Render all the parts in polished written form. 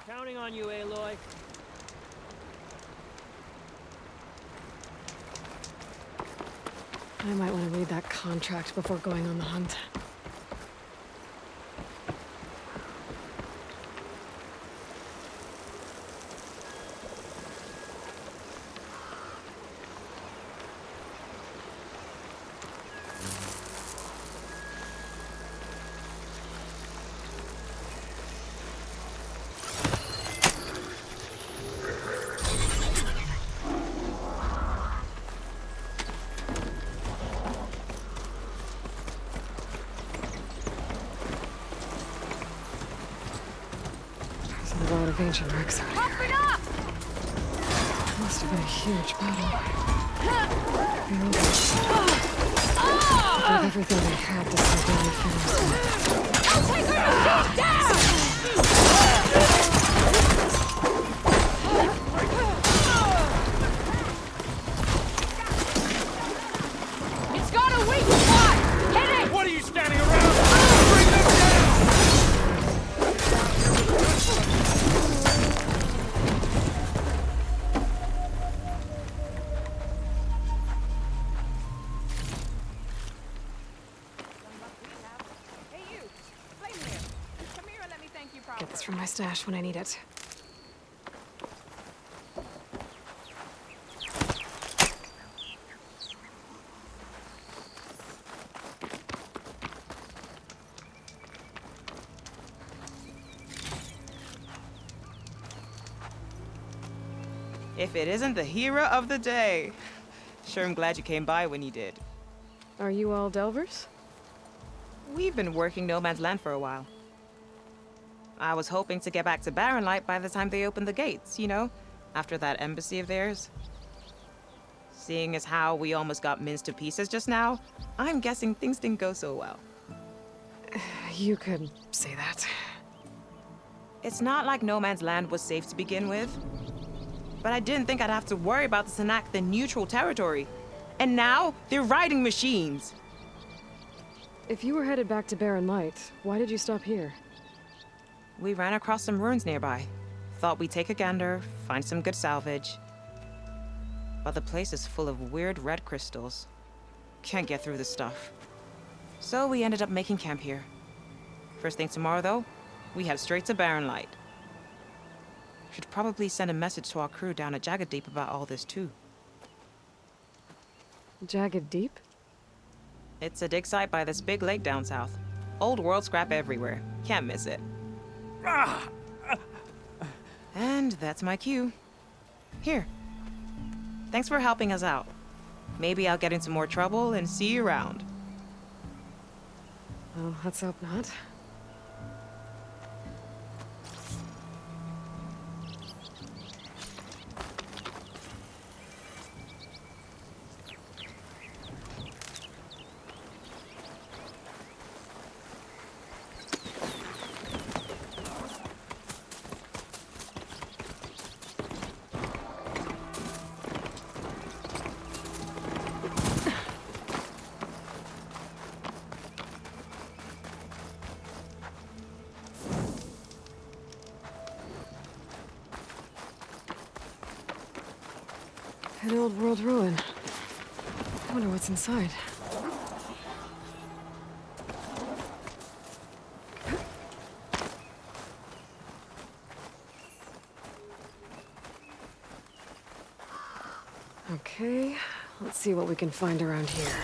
Counting on you, Aloy. I might want to read that contract before going on the hunt. A lot of ancient wrecks out here. Pump it up! Must have been a huge battle. With everything they had to survive fast. I'll take her machine down! It's got a weak spot! Hit it! What are you standing around? Bring them down! Hey, you! Flame here. Come here and let me thank you properly. Get this from my stash when I need it. If it isn't the hero of the day. Sure, I'm glad you came by when you did. Are you all Delvers? We've been working No Man's Land for a while. I was hoping to get back to Barren Light by the time they opened the gates, you know? After that embassy of theirs. Seeing as how we almost got minced to pieces just now, I'm guessing things didn't go so well. You could say that. It's not like No Man's Land was safe to begin with. But I didn't think I'd have to worry about the Sanak, the neutral territory. And now, they're riding machines. If you were headed back to Barren Light, why did you stop here? We ran across some ruins nearby. Thought we'd take a gander, find some good salvage. But the place is full of weird red crystals. Can't get through the stuff. So we ended up making camp here. First thing tomorrow, though, we head straight to Barren Light. Should probably send a message to our crew down at Jagged Deep about all this, too. Jagged Deep? It's a dig site by this big lake down south. Old world scrap everywhere. Can't miss it. And that's my cue. Here. Thanks for helping us out. Maybe I'll get into more trouble and see you around. Well, let's hope not. An old world ruin. I wonder what's inside. Okay, let's see what we can find around here.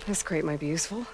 This crate might be useful.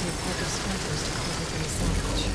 to a pack of scrappers to collect any salvage.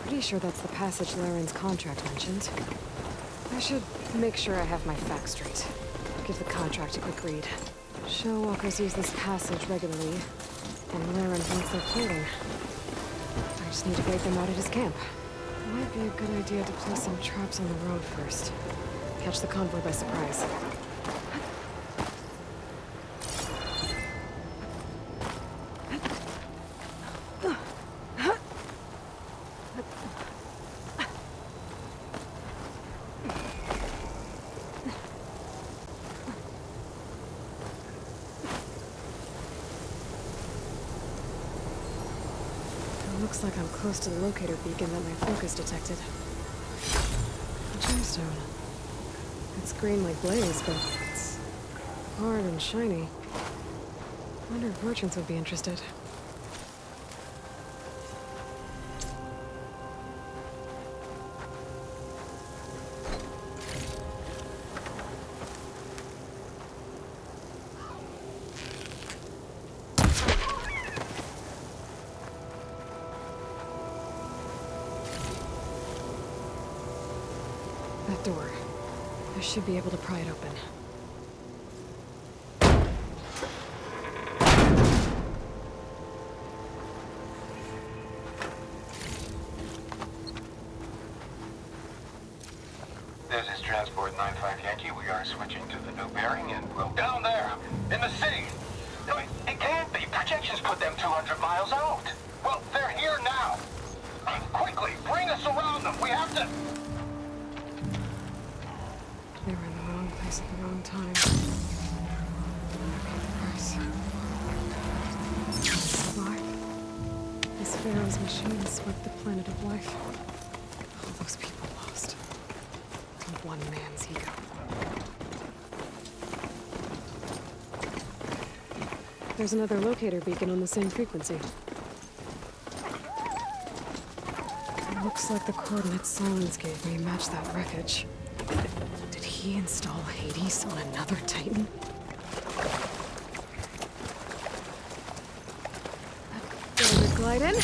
Pretty sure that's the passage Laren's contract mentioned. I should make sure I have my facts straight. Give the contract a quick read. Show walkers use this passage regularly, and Laren wants their clothing. I just need to bait them out at his camp. Might be a good idea to place some traps on the road first. Catch the convoy by surprise. Looks like I'm close to the locator beacon that my focus detected. A gemstone. It's green like blaze, but it's hard and shiny. Wonder if merchants would be interested. That door. I should be able to pry it open. This is Transport 95 Yankee. We are switching to the new bearing and we'll down there, in the city. No, it can't be. Projections put them 200 miles out. Well, they're here now. Quickly, bring us around them. We have to... They were in the wrong place at the wrong time. Why? This Pharaoh's machine swept the planet of life. All those people lost. To one man's ego. There's another locator beacon on the same frequency. It looks like the coordinates Silence gave me match that wreckage. Did he install Hades on another Titan? Gonna glide in.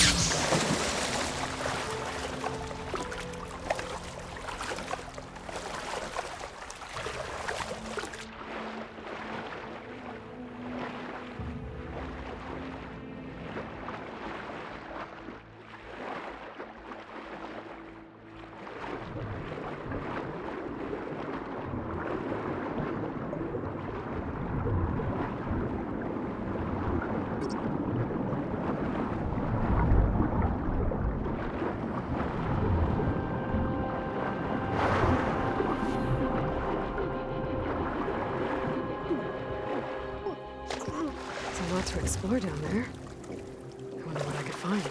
There's a lot to explore down there. I wonder what I could find.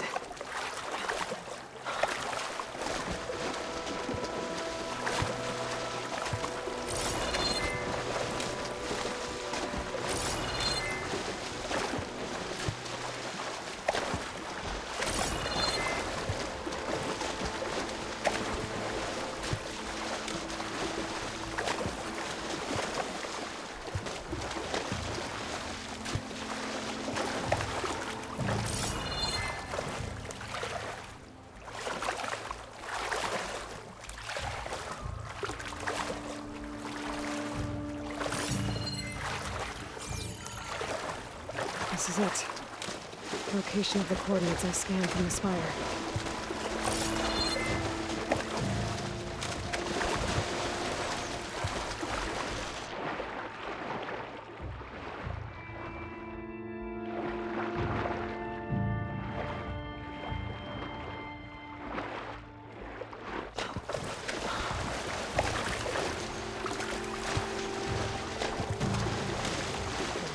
This is it. Location of the coordinates I scanned from the spire.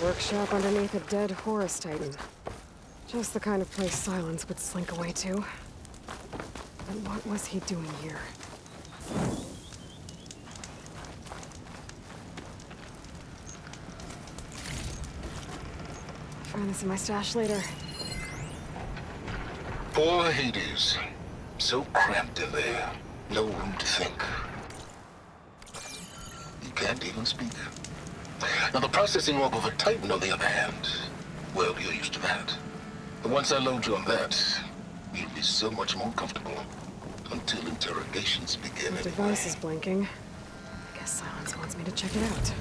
Workshop underneath a dead Horus Titan. Just the kind of place Silence would slink away to. But what was he doing here? Find this in my stash later. Poor Hades. So cramped in there. No room to think. You can't even speak. Now, the processing orb of a Titan, on the other hand, well, you're used to that. But once I load you on that, you'll be so much more comfortable until interrogations begin. The device is blinking. I guess Silence wants me to check it out.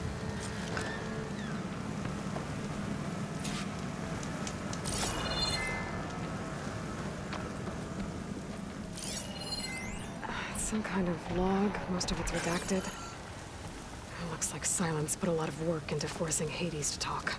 It's some kind of log. Most of it's redacted. Looks like Silence put a lot of work into forcing Hades to talk.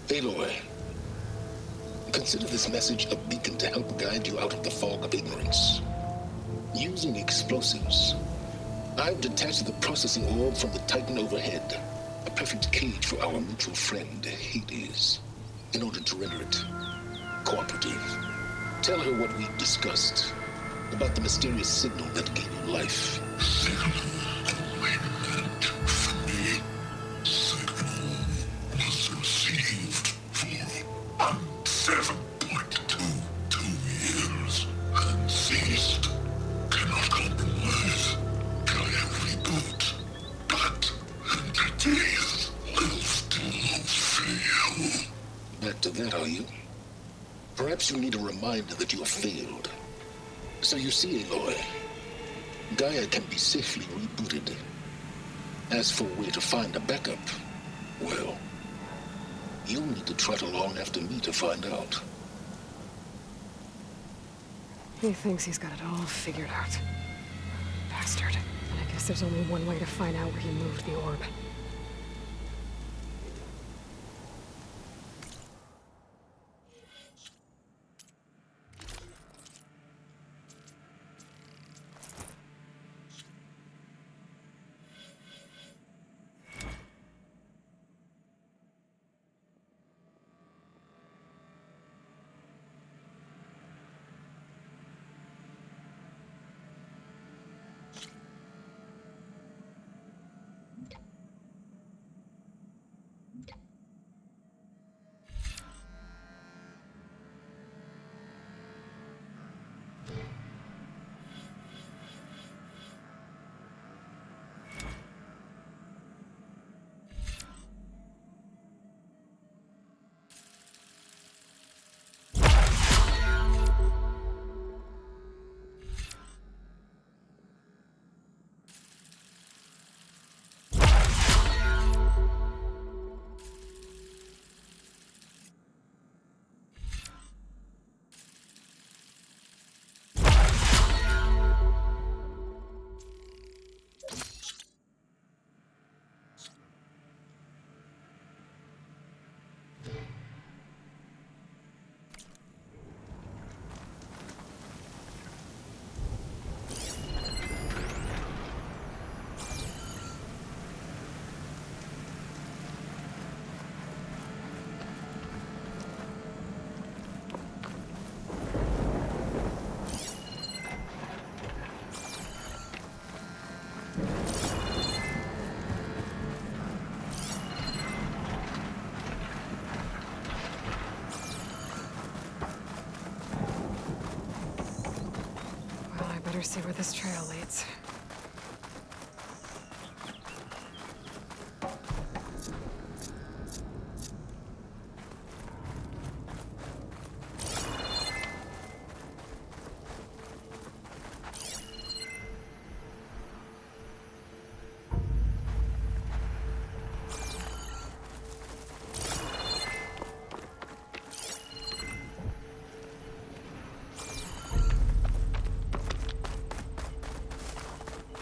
Aloy, consider this message a beacon to help guide you out of the fog of ignorance. Using explosives, I've detached the processing orb from the Titan overhead, a perfect cage for our mutual friend, Hades, in order to render it cooperative. Tell her what we've discussed about the mysterious signal that gave you life. Back to that, are you? Perhaps you need a reminder that you have failed. So you see, Aloy, Gaia can be safely rebooted. As for where to find a backup, well, you'll need to trot along after me to find out. He thinks he's got it all figured out. Bastard. I guess there's only one way to find out where he moved the orb. Better see where this trail leads.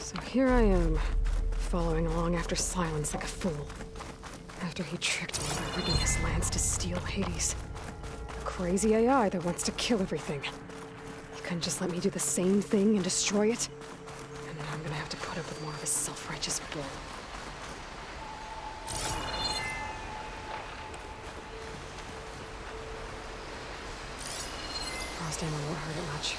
So here I am, following along after Silence like a fool. After he tricked me by rigging his lance to steal Hades. A crazy AI that wants to kill everything. He couldn't just let me do the same thing and destroy it? And now I'm gonna have to put up with more of his self-righteous bull. Frost ammo won't hurt it much.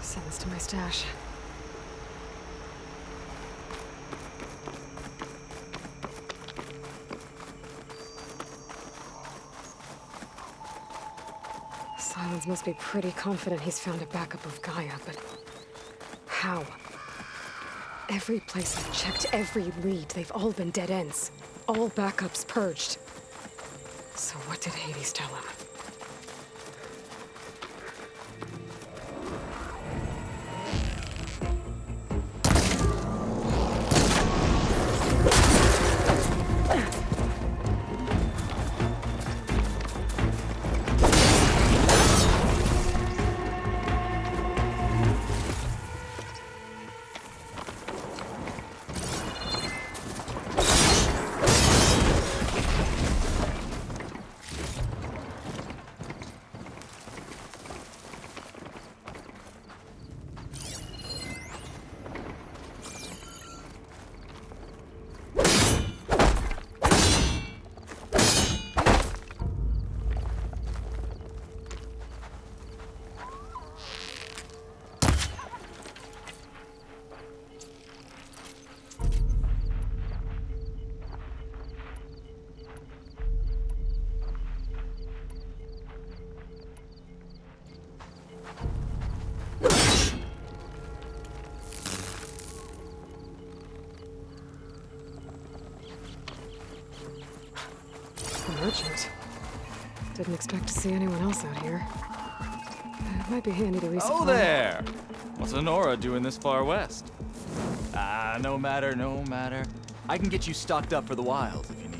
Send this to my stash. Silence must be pretty confident he's found a backup of Gaia, but how? Every place I've checked, every lead, they've all been dead ends. All backups purged. So what did Hades tell him? Merchant. Didn't expect to see anyone else out here. It might be handy to resupply. Oh there! What's Honora doing this far west? No matter, no matter. I can get you stocked up for the wild if you need.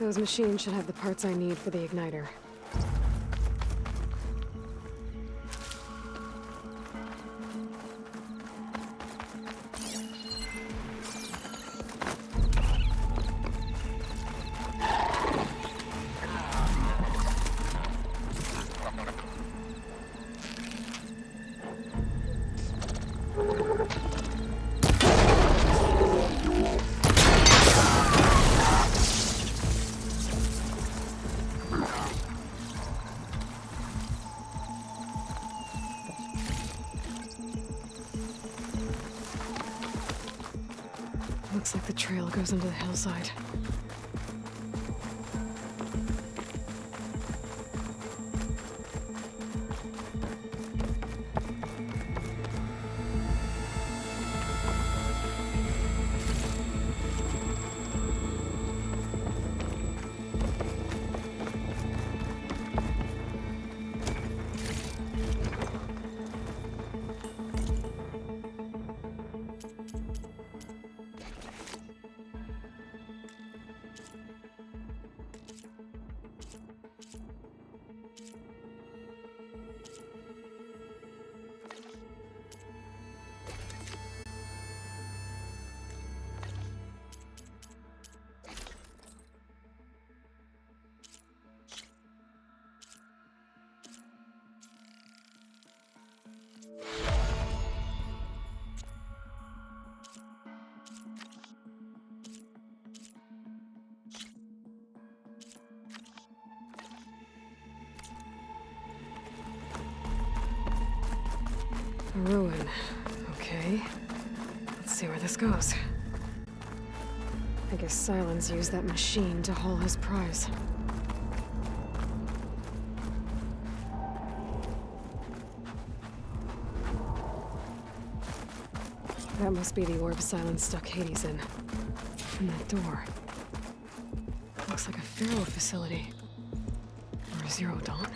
Those machines should have the parts I need for the igniter. Looks like the trail goes into the hillside. A ruin. Okay. Let's see where this goes. I guess Silence used that machine to haul his prize. That must be the orb Silence stuck Hades in. And that door. Looks like a Pharaoh facility. Or Zero Dawn.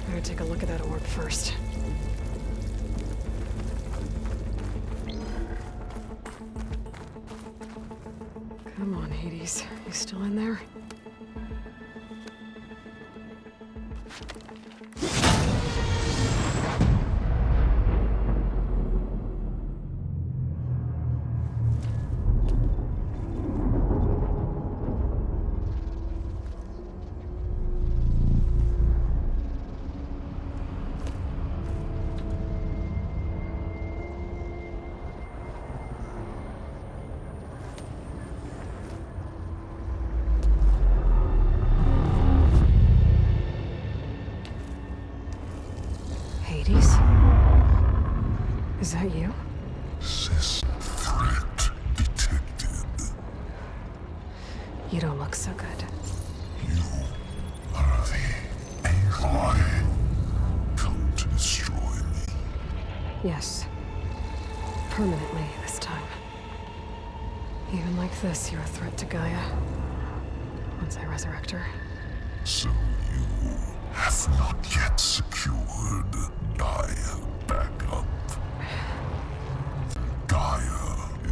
Better take a look at that orb first. Come on, Hades. You still in there? Hades? Is that you? Sys threat detected. You don't look so good. You are the Aloy come to destroy me. Yes. Permanently this time. Even like this, you're a threat to Gaia. Once I resurrect her. So you have not yet secured Gaia back up. Gaia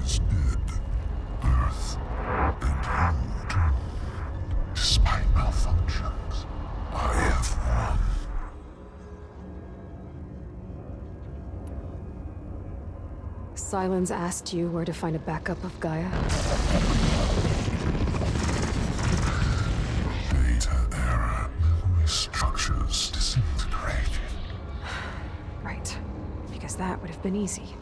is dead. Earth and you too. Despite malfunctions, I have won. Silence asked you where to find a backup of Gaia? Data error, memory structures disintegrated. Right. Because that would have been easy.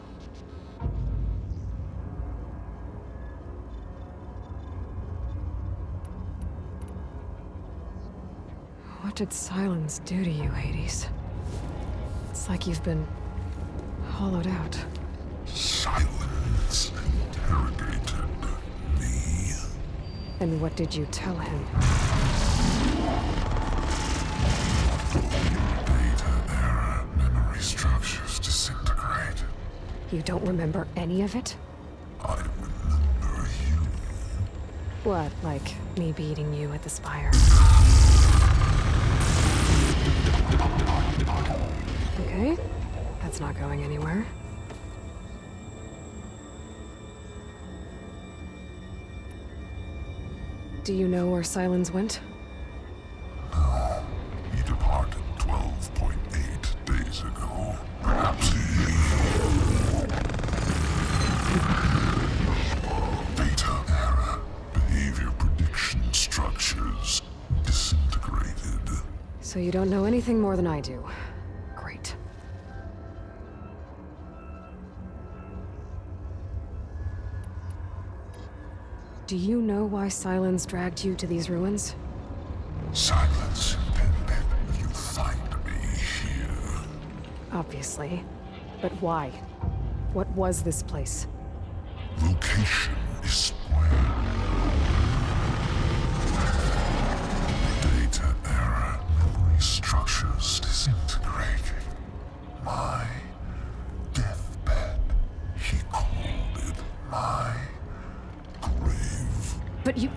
What did Silence do to you, Hades? It's like you've been hollowed out. Silence interrogated me. And what did you tell him? Data error, memory structures disintegrated. You don't remember any of it? I remember you. What, like me beating you at the spire? Okay, that's not going anywhere. Do you know where Silence went? He departed 12.8 days ago. Perhaps he... Data error. Behavior prediction structures disintegrated. So you don't know anything more than I do. Great. Do you know why Silence dragged you to these ruins? Silence intended you find me here. Obviously. But why? What was this place? Location is where data error, memory structures disintegrating. My deathbed. He called it my grave. But you...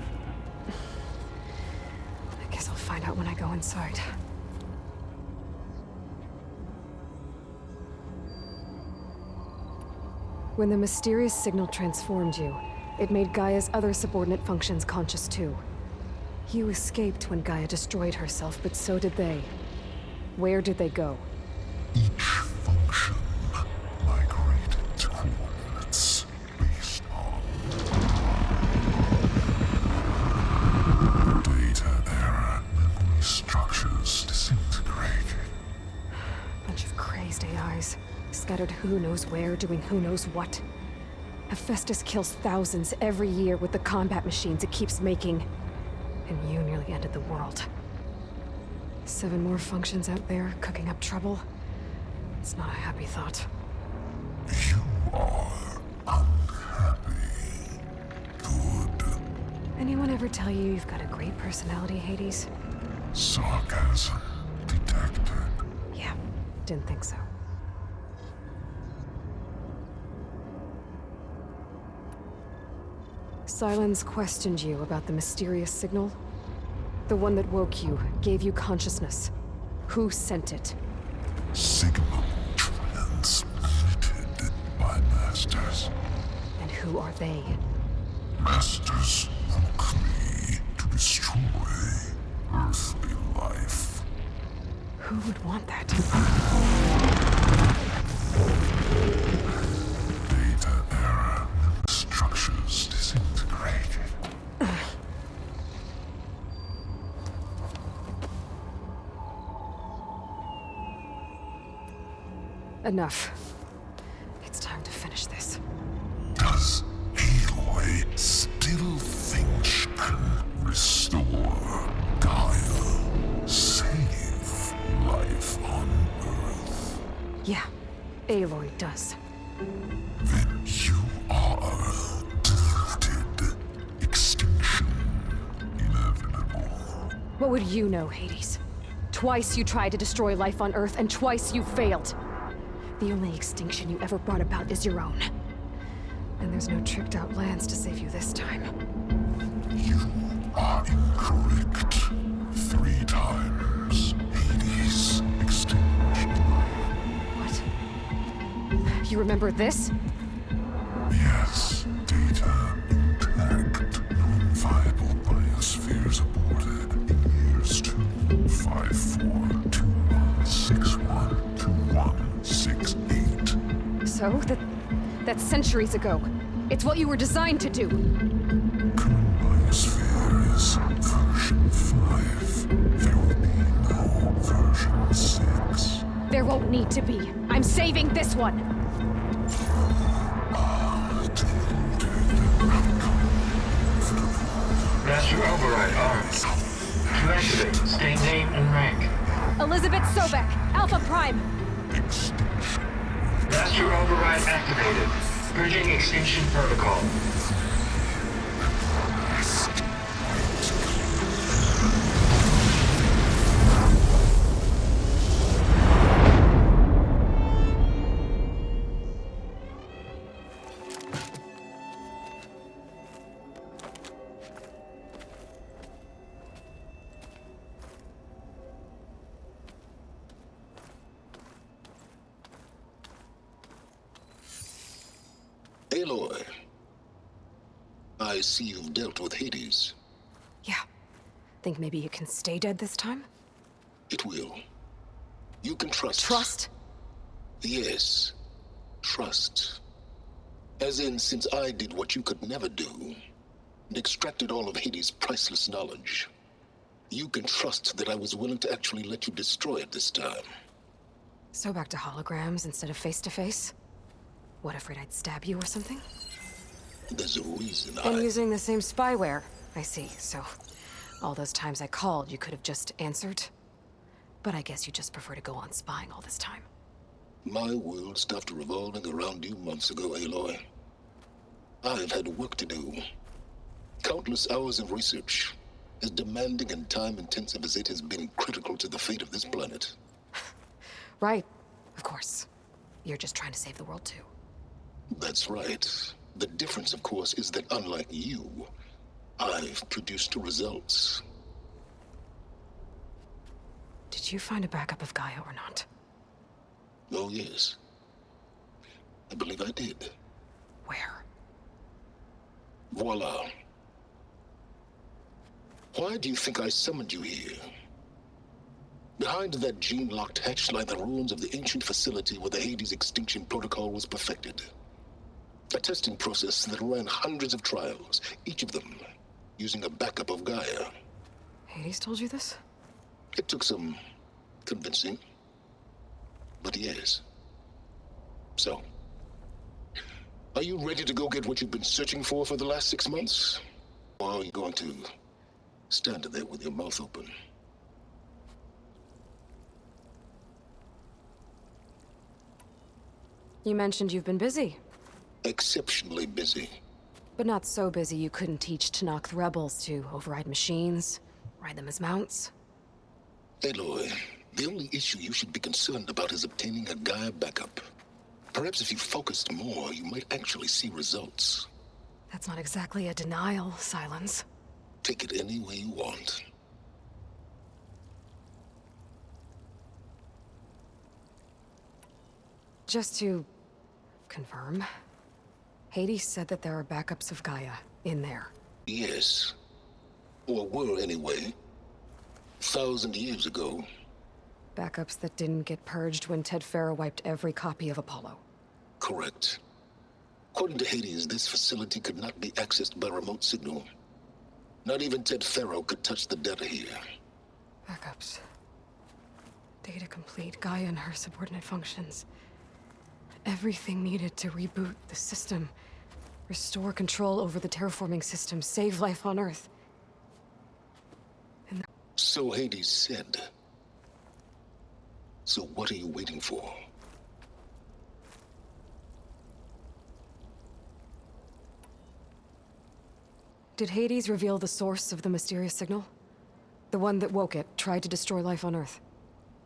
I guess I'll find out when I go inside. When the mysterious signal transformed you, it made Gaia's other subordinate functions conscious too. You escaped when Gaia destroyed herself, but so did they. Where did they go? Each function migrated to coordinates based on data error, memory structures disintegrating. Bunch of crazed AIs, scattered who knows where, doing who knows what. Hephaestus kills thousands every year with the combat machines it keeps making. And you nearly ended the world. 7 more functions out there, cooking up trouble. It's not a happy thought. You are unhappy. Good. Anyone ever tell you you've got a great personality, Hades? Sarcasm detected. Yeah, didn't think so. Silence questioned you about the mysterious signal? The one that woke you, gave you consciousness. Who sent it? Signal transmitted by masters. And who are they? Masters woke me to destroy earthly life. Who would want that? Data error, structures disintegrated. Enough. It's time to finish this. Does Aloy still think she can restore Gaia? Save life on Earth? Yeah, Aloy does. Then you are deluded. Extinction inevitable. What would you know, Hades? Twice you tried to destroy life on Earth, and twice you failed. The only extinction you ever brought about is your own. And there's no tricked-out lands to save you this time. You are incorrect. 3 times. Hades. Extinction. What? You remember this? Yes. Data intact. Non-viable biospheres aborted in years 254, 2161, 2168. So, that's centuries ago. It's what you were designed to do. Current biosphere is version 5. There will be no version 6. There won't need to be. I'm saving this one. Master override armed. To activate, state name and rank. Elizabeth Sobek, Alpha Prime. Extinction. Master override activated. Bridging extinction protocol. I see you've dealt with Hades. Yeah. Think maybe it can stay dead this time? It will. You can trust. Trust? Yes. Trust. As in, since I did what you could never do, and extracted all of Hades' priceless knowledge, you can trust that I was willing to actually let you destroy it this time. So back to holograms instead of face-to-face? What, afraid I'd stab you or something? There's a reason And using the same spyware. I see, so all those times I called, you could have just answered? But I guess you just prefer to go on spying all this time. My world stopped revolving around you months ago, Aloy. I've had work to do. Countless hours of research, as demanding and time-intensive as it has been critical to the fate of this planet. Right, of course. You're just trying to save the world too. That's right. The difference, of course, is that unlike you, I've produced results. Did you find a backup of Gaia or not? Oh, yes. I believe I did. Where? Voila. Why do you think I summoned you here? Behind that gene-locked hatch lie the ruins of the ancient facility where the Hades extinction protocol was perfected. A testing process that ran hundreds of trials, each of them using a backup of Gaia. Hades told you this? It took some convincing, but yes. So, are you ready to go get what you've been searching for the last 6 months? Or are you going to stand there with your mouth open? You mentioned you've been busy. Exceptionally busy. But not so busy you couldn't teach Tanakh the rebels to override machines, ride them as mounts. Aloy, the only issue you should be concerned about is obtaining a Gaia backup. Perhaps if you focused more, you might actually see results. That's not exactly a denial, Silence. Take it any way you want. Just to confirm, Hades said that there are backups of Gaia in there. Yes. Or were anyway. 1,000 years ago. Backups that didn't get purged when Ted Farrow wiped every copy of Apollo. Correct. According to Hades, this facility could not be accessed by remote signal. Not even Ted Farrow could touch the data here. Backups. Data complete, Gaia and her subordinate functions. Everything needed to reboot the system. Restore control over the terraforming system, save life on Earth. So Hades said. So what are you waiting for? Did Hades reveal the source of the mysterious signal? The one that woke it, tried to destroy life on Earth?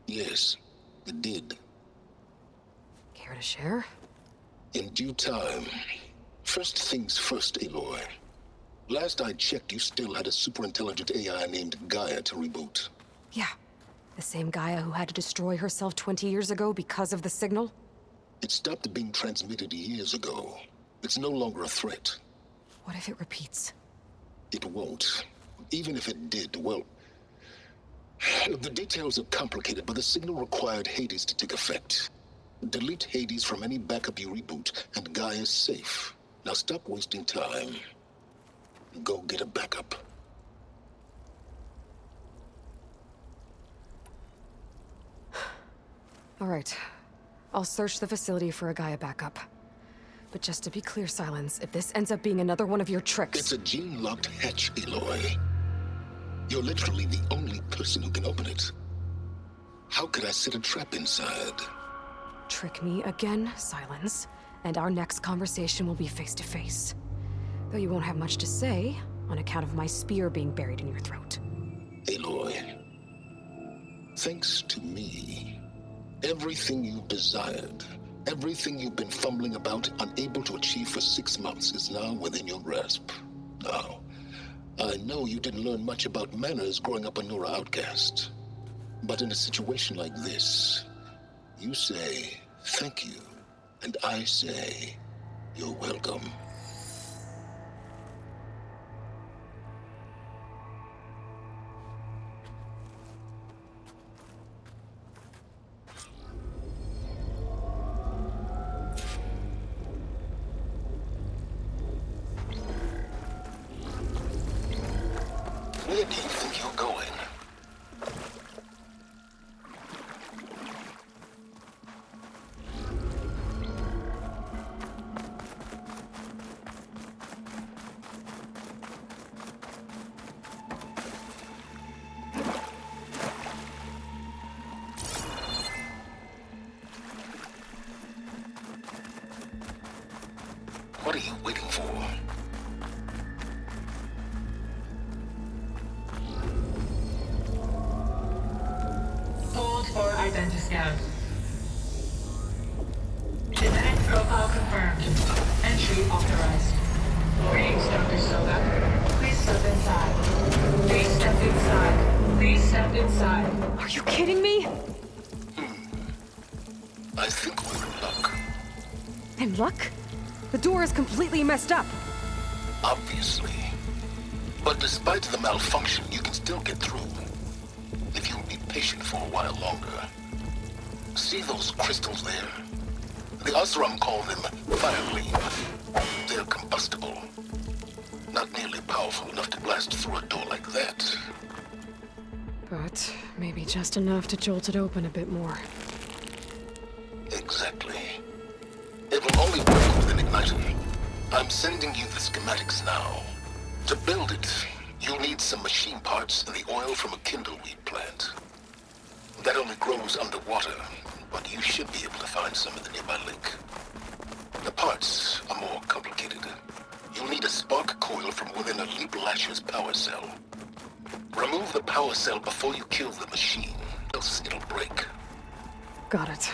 Yes, it did. Care to share? In due time. First things first, Aloy. Last I checked, you still had a superintelligent AI named Gaia to reboot. Yeah. The same Gaia who had to destroy herself 20 years ago because of the signal? It stopped being transmitted years ago. It's no longer a threat. What if it repeats? It won't. Even if it did, well... The details are complicated, but the signal required Hades to take effect. Delete Hades from any backup you reboot, and Gaia's safe. Now stop wasting time. Go get a backup. All right. I'll search the facility for a Gaia backup. But just to be clear, Silence, if this ends up being another one of your tricks... It's a gene-locked hatch, Aloy. You're literally the only person who can open it. How could I set a trap inside? Trick me again, Silence, and our next conversation will be face-to-face. Though you won't have much to say, on account of my spear being buried in your throat. Aloy, thanks to me, everything you desired, everything you've been fumbling about, unable to achieve for 6 months, is now within your grasp. Now, I know you didn't learn much about manners growing up a Nora outcast. But in a situation like this, you say, thank you, and I say, you're welcome. Where do you think you're going? What are you waiting for? Hold for identiscan. Genetic profile confirmed. Entry authorized. Greetings, Dr. Soga. Please step inside. Please step inside. Please step inside. Are you kidding me? I think we're in luck. In luck? The door is completely messed up. Obviously. But despite the malfunction, you can still get through. If you'll be patient for a while longer. See those crystals there? The Osram call them firegleam. They're combustible. Not nearly powerful enough to blast through a door like that. But maybe just enough to jolt it open a bit more. Exactly. It will only work with an igniter. I'm sending you the schematics now. To build it, you'll need some machine parts and the oil from a kindleweed plant. That only grows underwater, but you should be able to find some in the nearby lake. The parts are more complicated. You'll need a spark coil from within a Leap Lasher's power cell. Remove the power cell before you kill the machine, else it'll break. Got it.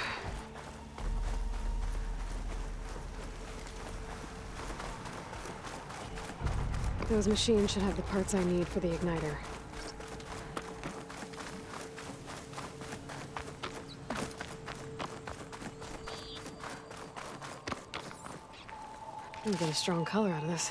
Those machines should have the parts I need for the igniter. I'm gonna get a strong color out of this.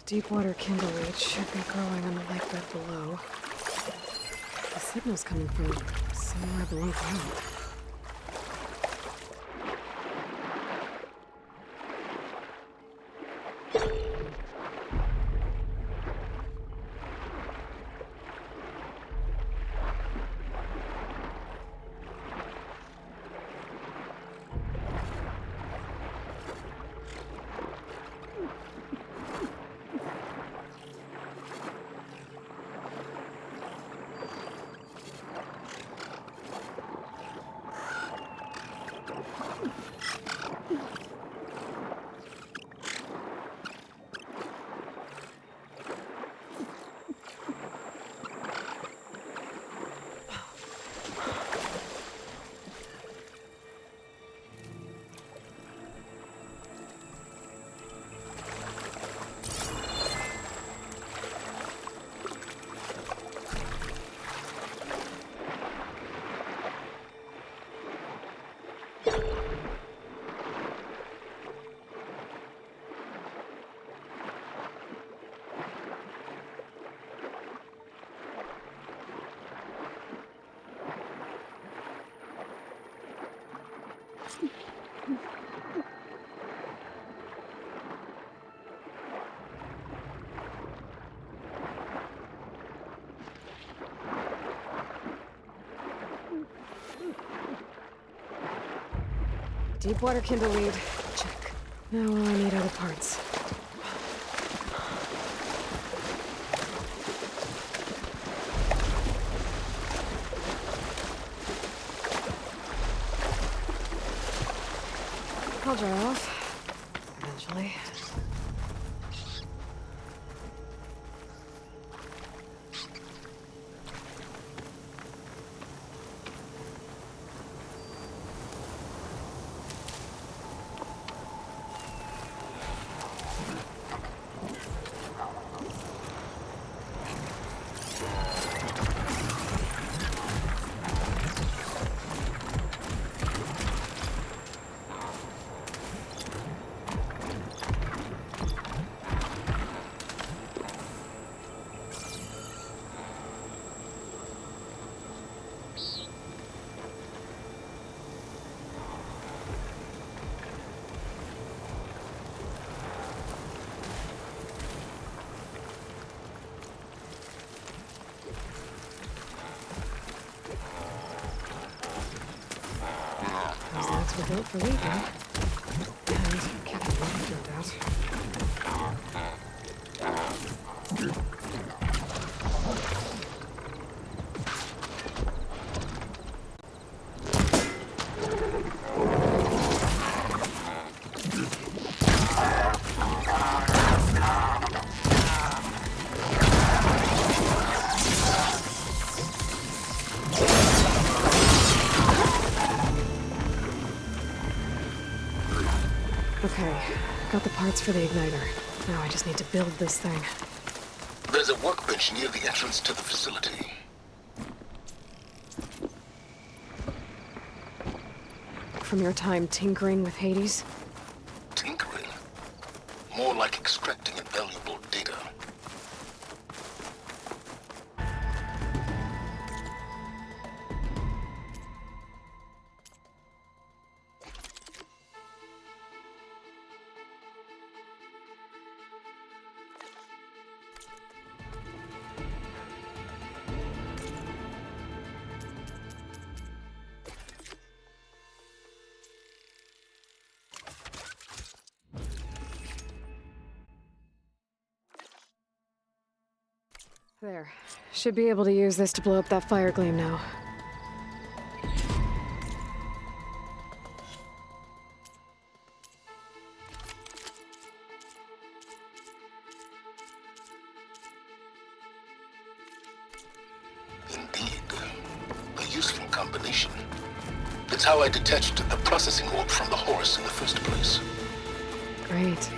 Deepwater kindleweed should be growing on the lake bed below. The signal's coming from somewhere below ground. Deepwater kindleweed. Check. Now all I need are the parts. I'll dry off. Eventually. Those legs were built for leaping. And kicking, no doubt. Okay, got the parts for the igniter. Now I just need to build this thing. There's a workbench near the entrance to the facility. From your time tinkering with Hades? Tinkering? More like extracting invaluable data. There. Should be able to use this to blow up that fire gleam now. Indeed. A useful combination. It's how I detached the processing orb from the Horus in the first place. Great.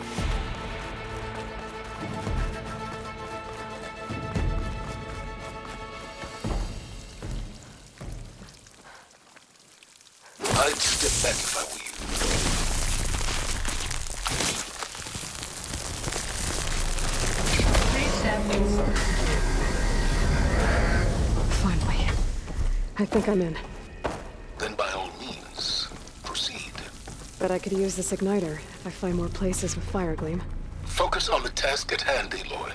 I'd step back if I were you. Please stand inside. Finally. I think I'm in. Then by all means, proceed. Bet I could use this igniter if I find more places with fire gleam. Focus on the task at hand, Aloy.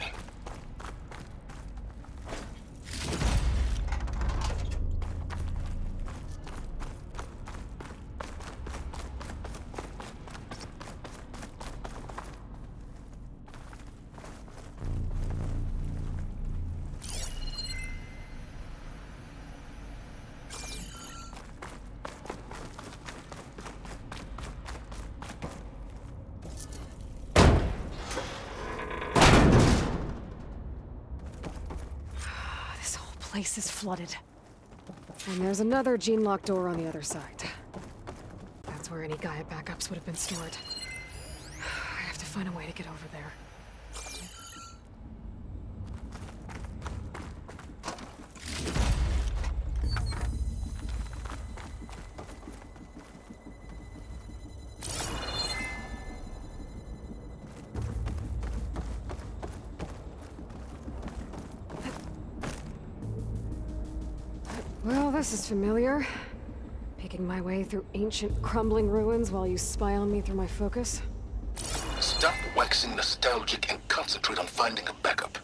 This whole place is flooded. And there's another gene-locked door on the other side. That's where any Gaia backups would have been stored. I have to find a way to get over there. Well, this is familiar. Picking my way through ancient, crumbling ruins while you spy on me through my focus. Stop waxing nostalgic and concentrate on finding a backup.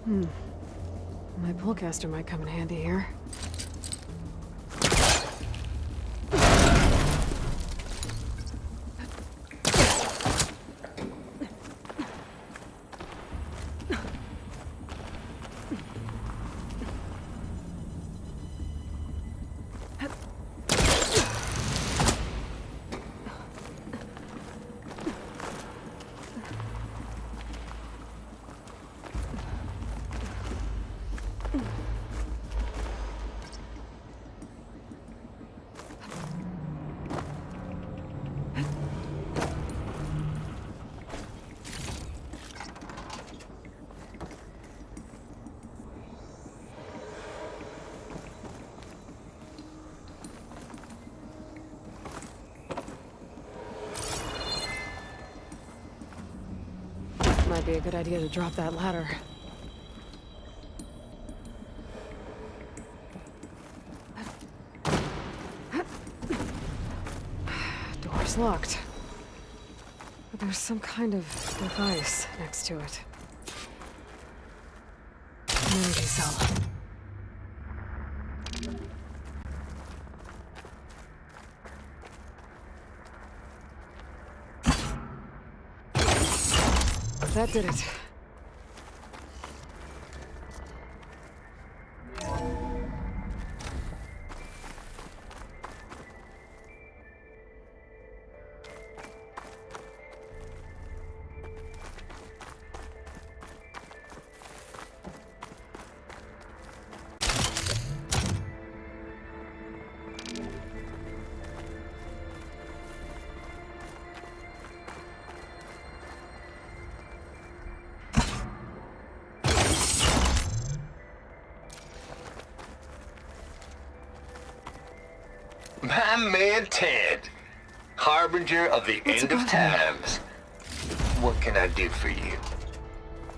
My pullcaster might come in handy here. might be a good idea to drop that ladder. Door's locked. But there's some kind of device next to it. An energy cell. That did it. My man Ted, harbinger of the end of times. What can I do for you?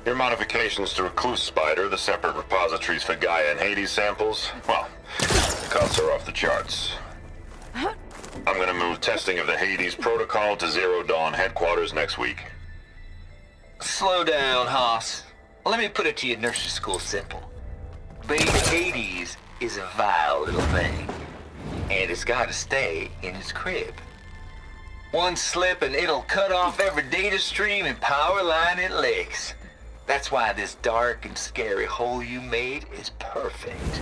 Your modifications to Recluse Spider, the separate repositories for Gaia and Hades samples, well, the costs are off the charts. I'm gonna move testing of the Hades protocol to Zero Dawn headquarters next week. Slow down, Hoss. Let me put it to you nursery school simple. Baby Hades is a vile little thing, and it's gotta stay in its crib. One slip and it'll cut off every data stream and power line it licks. That's why this dark and scary hole you made is perfect.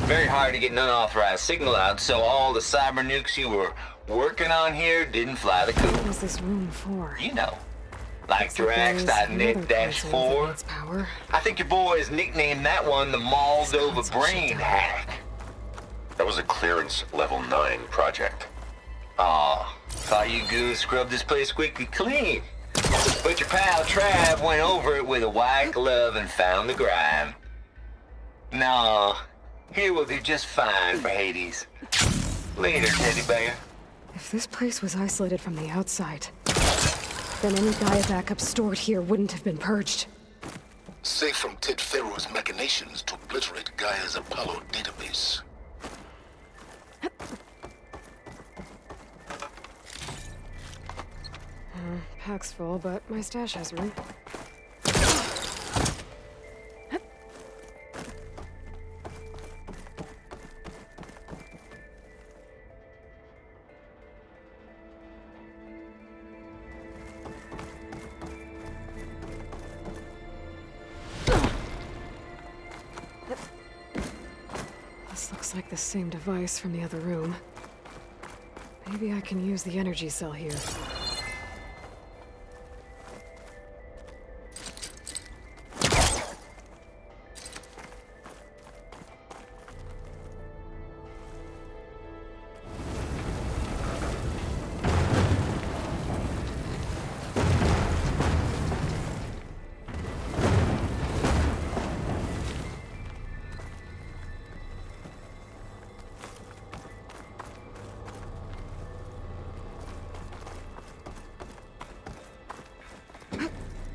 Very hard to get an unauthorized signal out, so all the cyber nukes you were working on here didn't fly the coop. What is this room for? You know, like Looks like there's another Drax.net-4. its power. I think your boys nicknamed that one the Moldova Brain Hack. That was a clearance level 9 project. Aw, thought you goons scrubbed this place squeaky clean. But your pal Trav went over it with a white glove and found the grime. No, here will do just fine for Hades. Later, teddy bear. If this place was isolated from the outside, then any Gaia backup stored here wouldn't have been purged. Safe from Ted Pharaoh's machinations to obliterate Gaia's Apollo database. Pack's full, but my stash has room. This looks like the same device from the other room. Maybe I can use the energy cell here.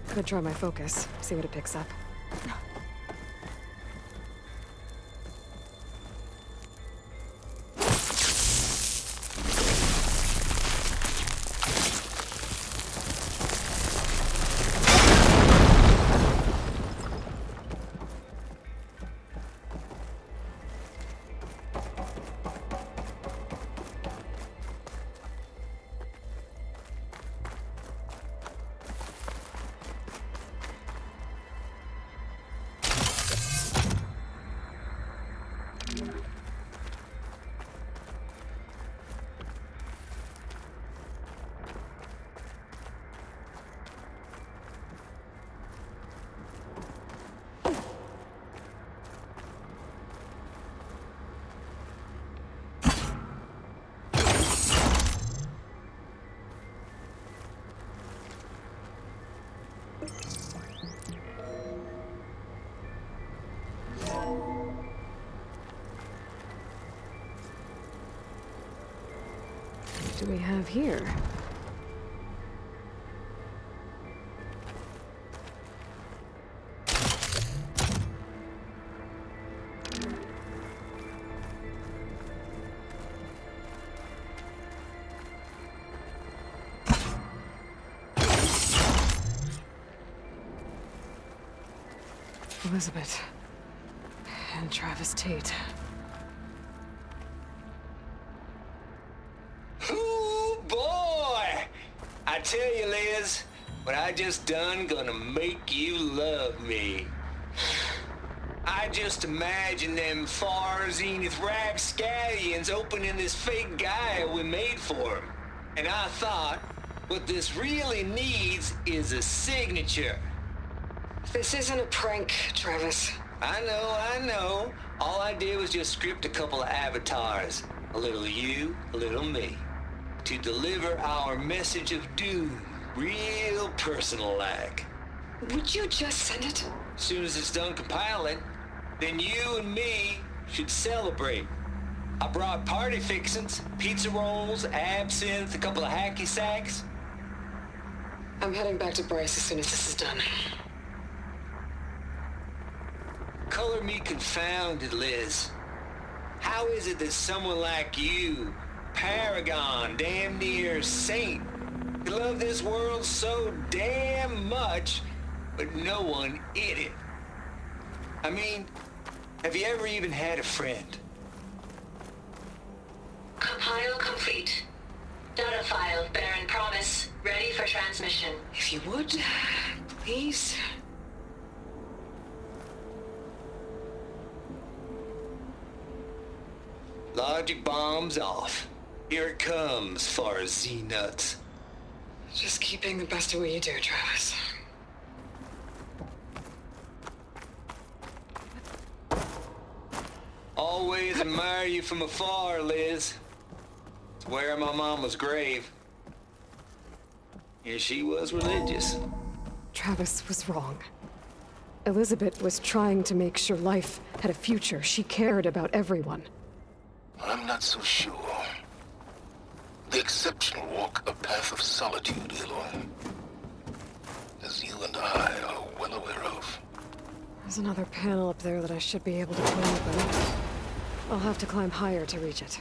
Could try my focus, see what it picks up. What do we have here? Elizabeth. And Travis Tate. Ooh, boy! I tell you, Liz, what I just done gonna make you love me. I just imagine them far zenith rapscallions opening this fake guy we made for him. And I thought, what this really needs is a signature. This isn't a prank, Travis. I know. All I did was just script a couple of avatars. A little you, a little me. To deliver our message of doom, real personal-like. Would you just send it? As soon as it's done compiling, then you and me should celebrate. I brought party fixins, pizza rolls, absinthe, a couple of hacky sacks. I'm heading back to Bryce as soon as this is done. Color me confounded, Liz. How is it that someone like you, paragon, damn near saint, could love this world so damn much, but no one in it? I mean, have you ever even had a friend? Compile complete. Data file, Baron Promise, ready for transmission. If you would, please. Logic bombs off. Here it comes, far as Z-nuts. Just keep being the best at what you do, Travis. Always admire you from afar, Liz. It's where my mama's grave. And she was religious. Travis was wrong. Elizabeth was trying to make sure life had a future. She cared about everyone. I'm not so sure. The exceptional walk a path of solitude, Aloy. As you and I are well aware of. There's another panel up there that I should be able to climb, but I'll have to climb higher to reach it.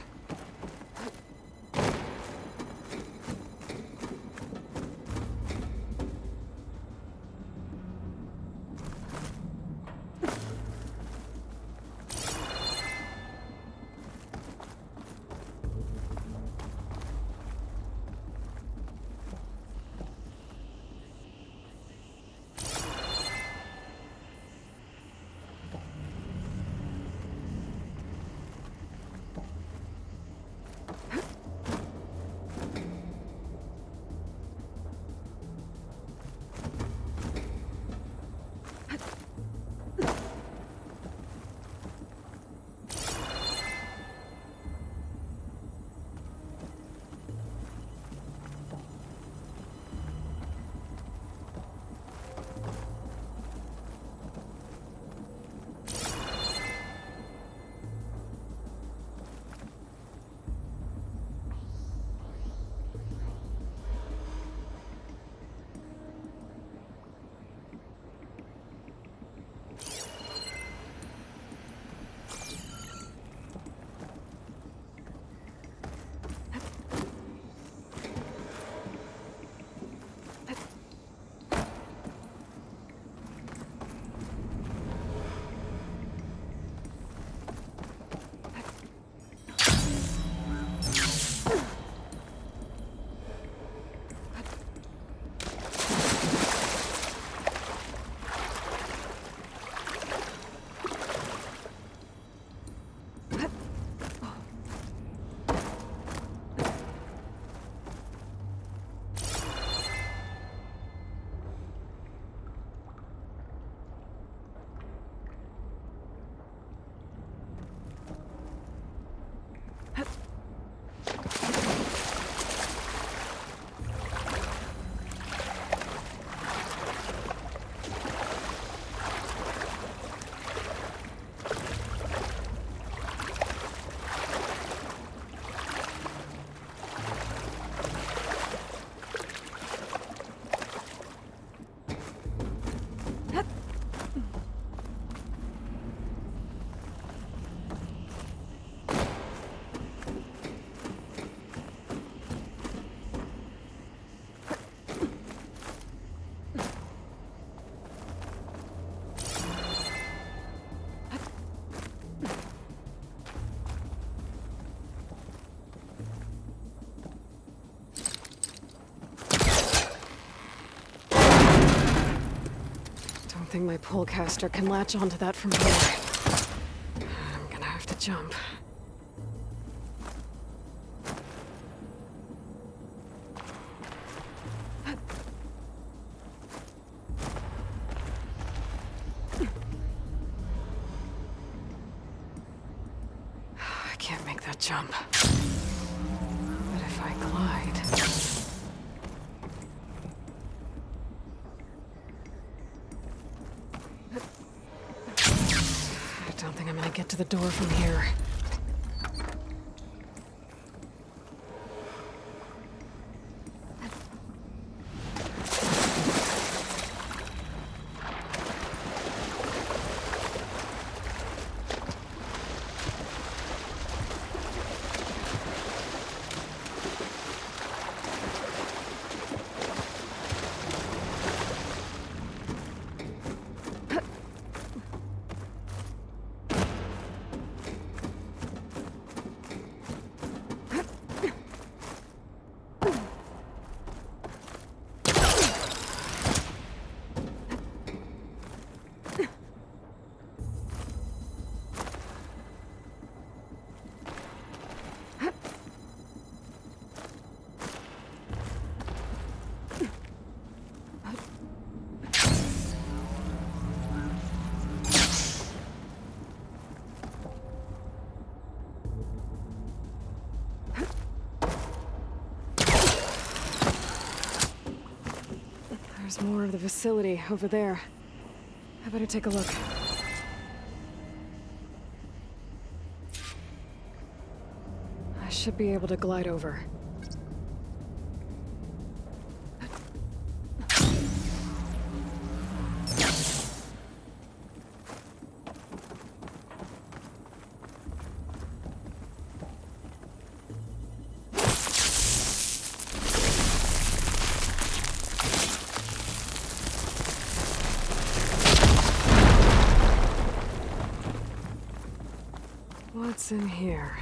think my pullcaster can latch onto that from here. I'm gonna have to jump. I can't make that jump. But if I glide... I don't think I'm gonna get to the door from here. There's more of the facility over there. I better take a look. I should be able to glide over. What's in here?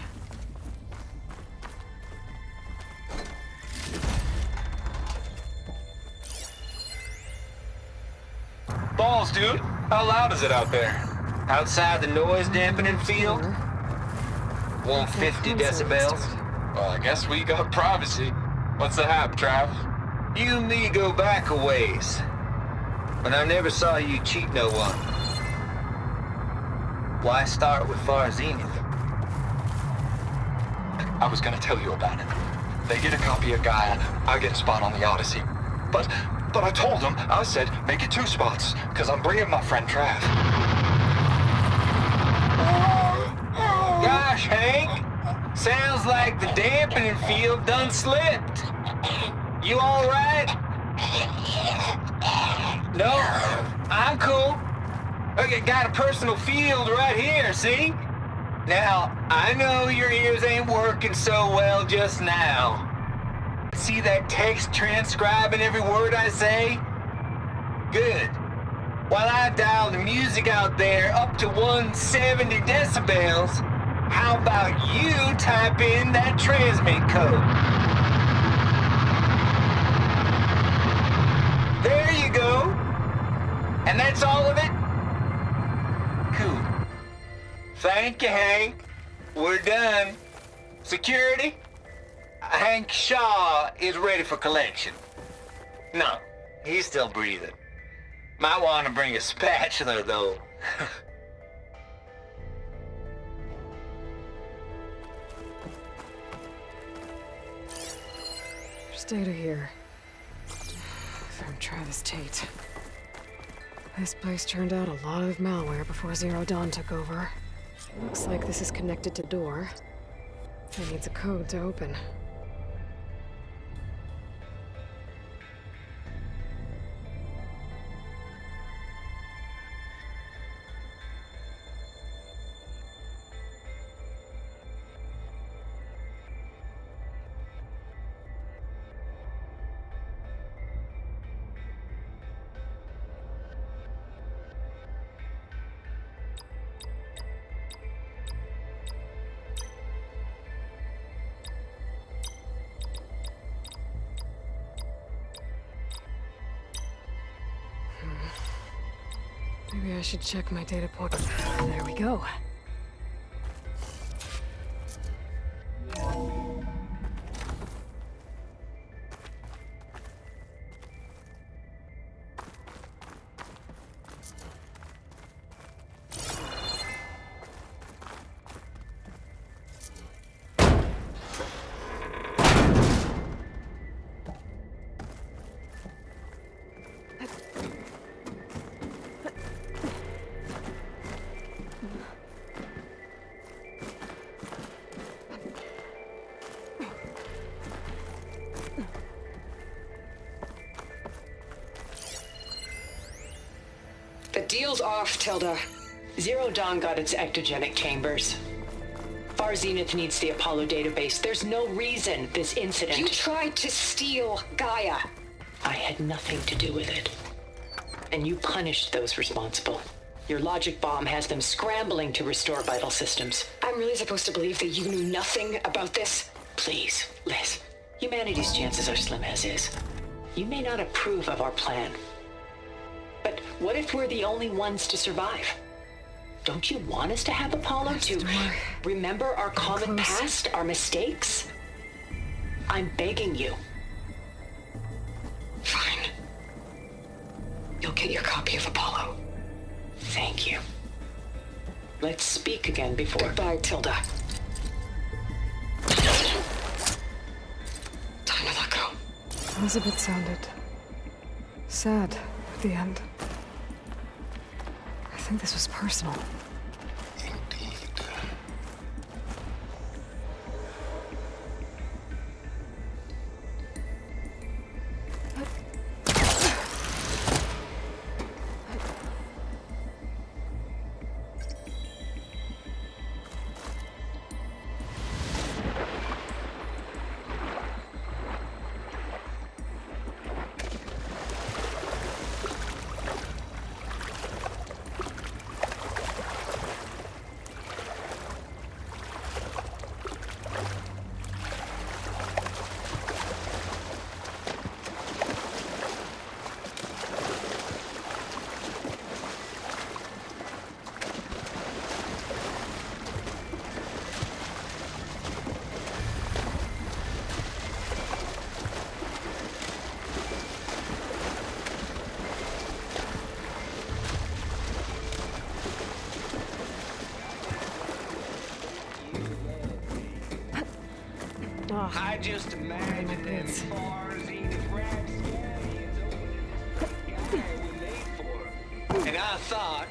Balls, dude. How loud is it out there? Outside the noise dampening field? 150 decibels? Well, I guess we got privacy. What's the hap, Trav? You and me go back a ways. But I never saw you cheat no one. Why start with Far Zenith? I was gonna tell you about it. They get a copy of Gaia, I get a spot on the Odyssey. But I told them, I said, make it 2 spots, because I'm bringing my friend Trav. Gosh, Hank. Sounds like the dampening field done slipped. You all right? No, I'm cool. Okay, got a personal field right here, see? Now, I know your ears ain't working so well just now. See that text transcribing every word I say? Good. While I dial the music out there up to 170 decibels, how about you type in that transmit code? There you go. And that's all of it? Cool. Thank you, Hank. We're done. Security? Hank Shaw is ready for collection. No, he's still breathing. Might want to bring a spatula, though. There's data here. From Travis Tate. This place turned out a lot of malware before Zero Dawn took over. Looks like this is connected to door. It needs a code to open. Maybe I should check my data point. There we go. The deal's off, Tilda. Zero Dawn got its ectogenic chambers. Far Zenith needs the Apollo database. There's no reason this incident... You tried to steal Gaia. I had nothing to do with it. And you punished those responsible. Your logic bomb has them scrambling to restore vital systems. I'm really supposed to believe that you knew nothing about this? Please, Liz. Humanity's chances are slim as is. You may not approve of our plan. But what if we're the only ones to survive? Don't you want us to have Apollo to remember our common past, our mistakes? I'm begging you. Fine. You'll get your copy of Apollo. Thank you. Let's speak again before... Goodbye, Tilda. Time to let go. Elizabeth sounded sad at the end. I think this was personal. I just imagine them far Zenith rapscallions opening the guy we made for him. And I thought...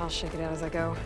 I'll shake it out as I go.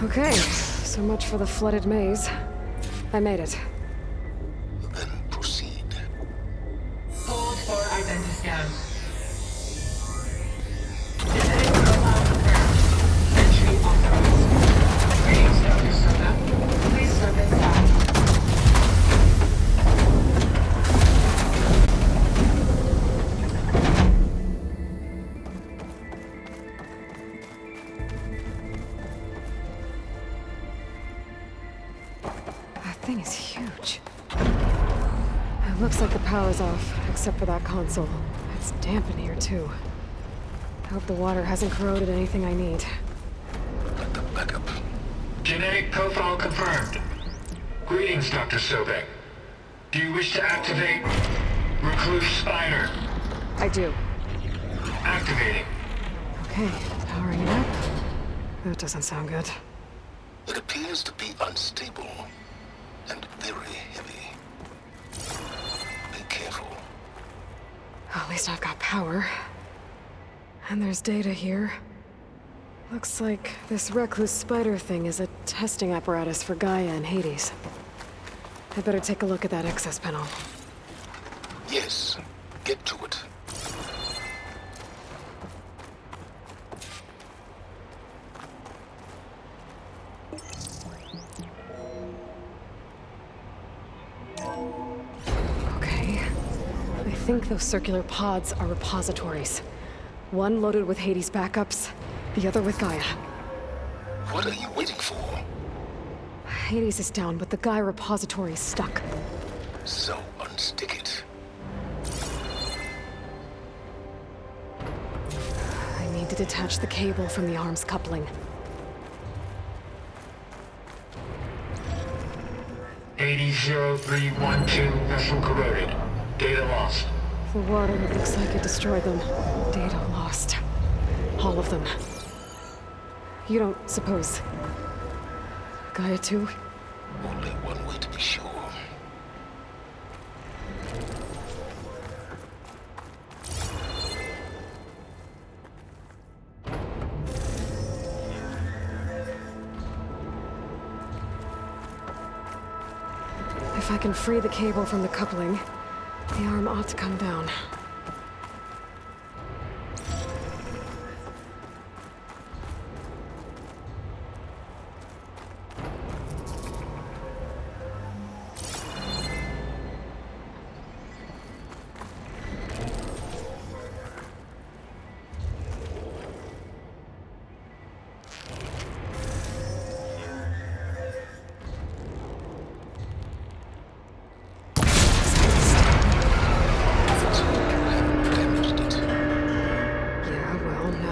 Okay, so much for the flooded maze. I made it. Then proceed. Hold for identity scan. Genetic profile confirmed. Entry authorized. Greetings, Dr. Soda. Please step inside. That thing is huge. It looks like the power's off, except for that console. It's damp in here, too. I hope the water hasn't corroded anything I need. Backup. Genetic profile confirmed. Greetings, Dr. Sobek. Do you wish to activate Recluse Spider? I do. Activating. Okay, powering it up. That doesn't sound good. It appears to be unstable and very heavy. Be careful. At least I've got power. And there's data here. Looks like this recluse spider thing is a testing apparatus for Gaia and Hades. I better take a look at that access panel. Yes, get to it. Okay. I think those circular pods are repositories. One loaded with Hades backups, the other with Gaia. What are you waiting for? Hades is down, but the Gaia repository is stuck. So unstick it. I need to detach the cable from the arms coupling. AD-0312 vessel corroded. Data lost. The water looks like it destroyed them. Data lost. All of them. You don't suppose Gaia too? Only one way to be sure. If I can free the cable from the coupling, the arm ought to come down.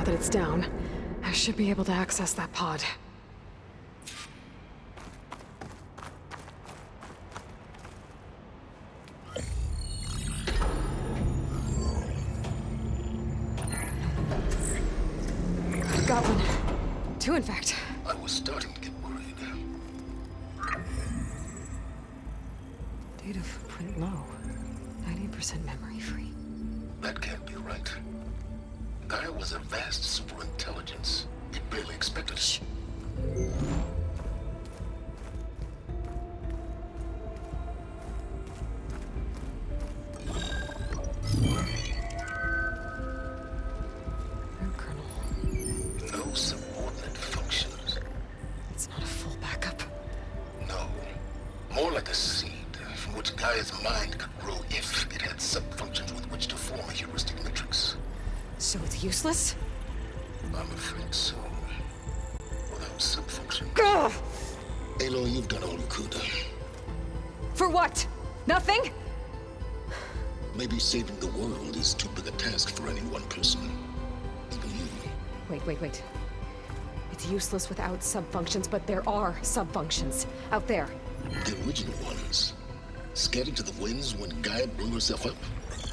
It's down. I should be able to access that pod. Got one. Two, in fact. I was starting to get worried. Data footprint low. 90% memory free. That can't be right. Gaia was a vast superintelligence. You barely expected it. Shh. Colonel. No subordinate functions. It's not a full backup. No. More like a seed from which Gaia's mind could grow if it had sub-functions with which to form a heuristic matrix. So it's useless? I'm afraid so. Without sub-functions. Ugh! Aloy, you've done all you could. For what? Nothing? Maybe saving the world is too big a task for any one person. Even you. Wait. It's useless without sub-functions, but there are sub-functions out there. The original ones. Scattered to the winds when Gaia blew herself up.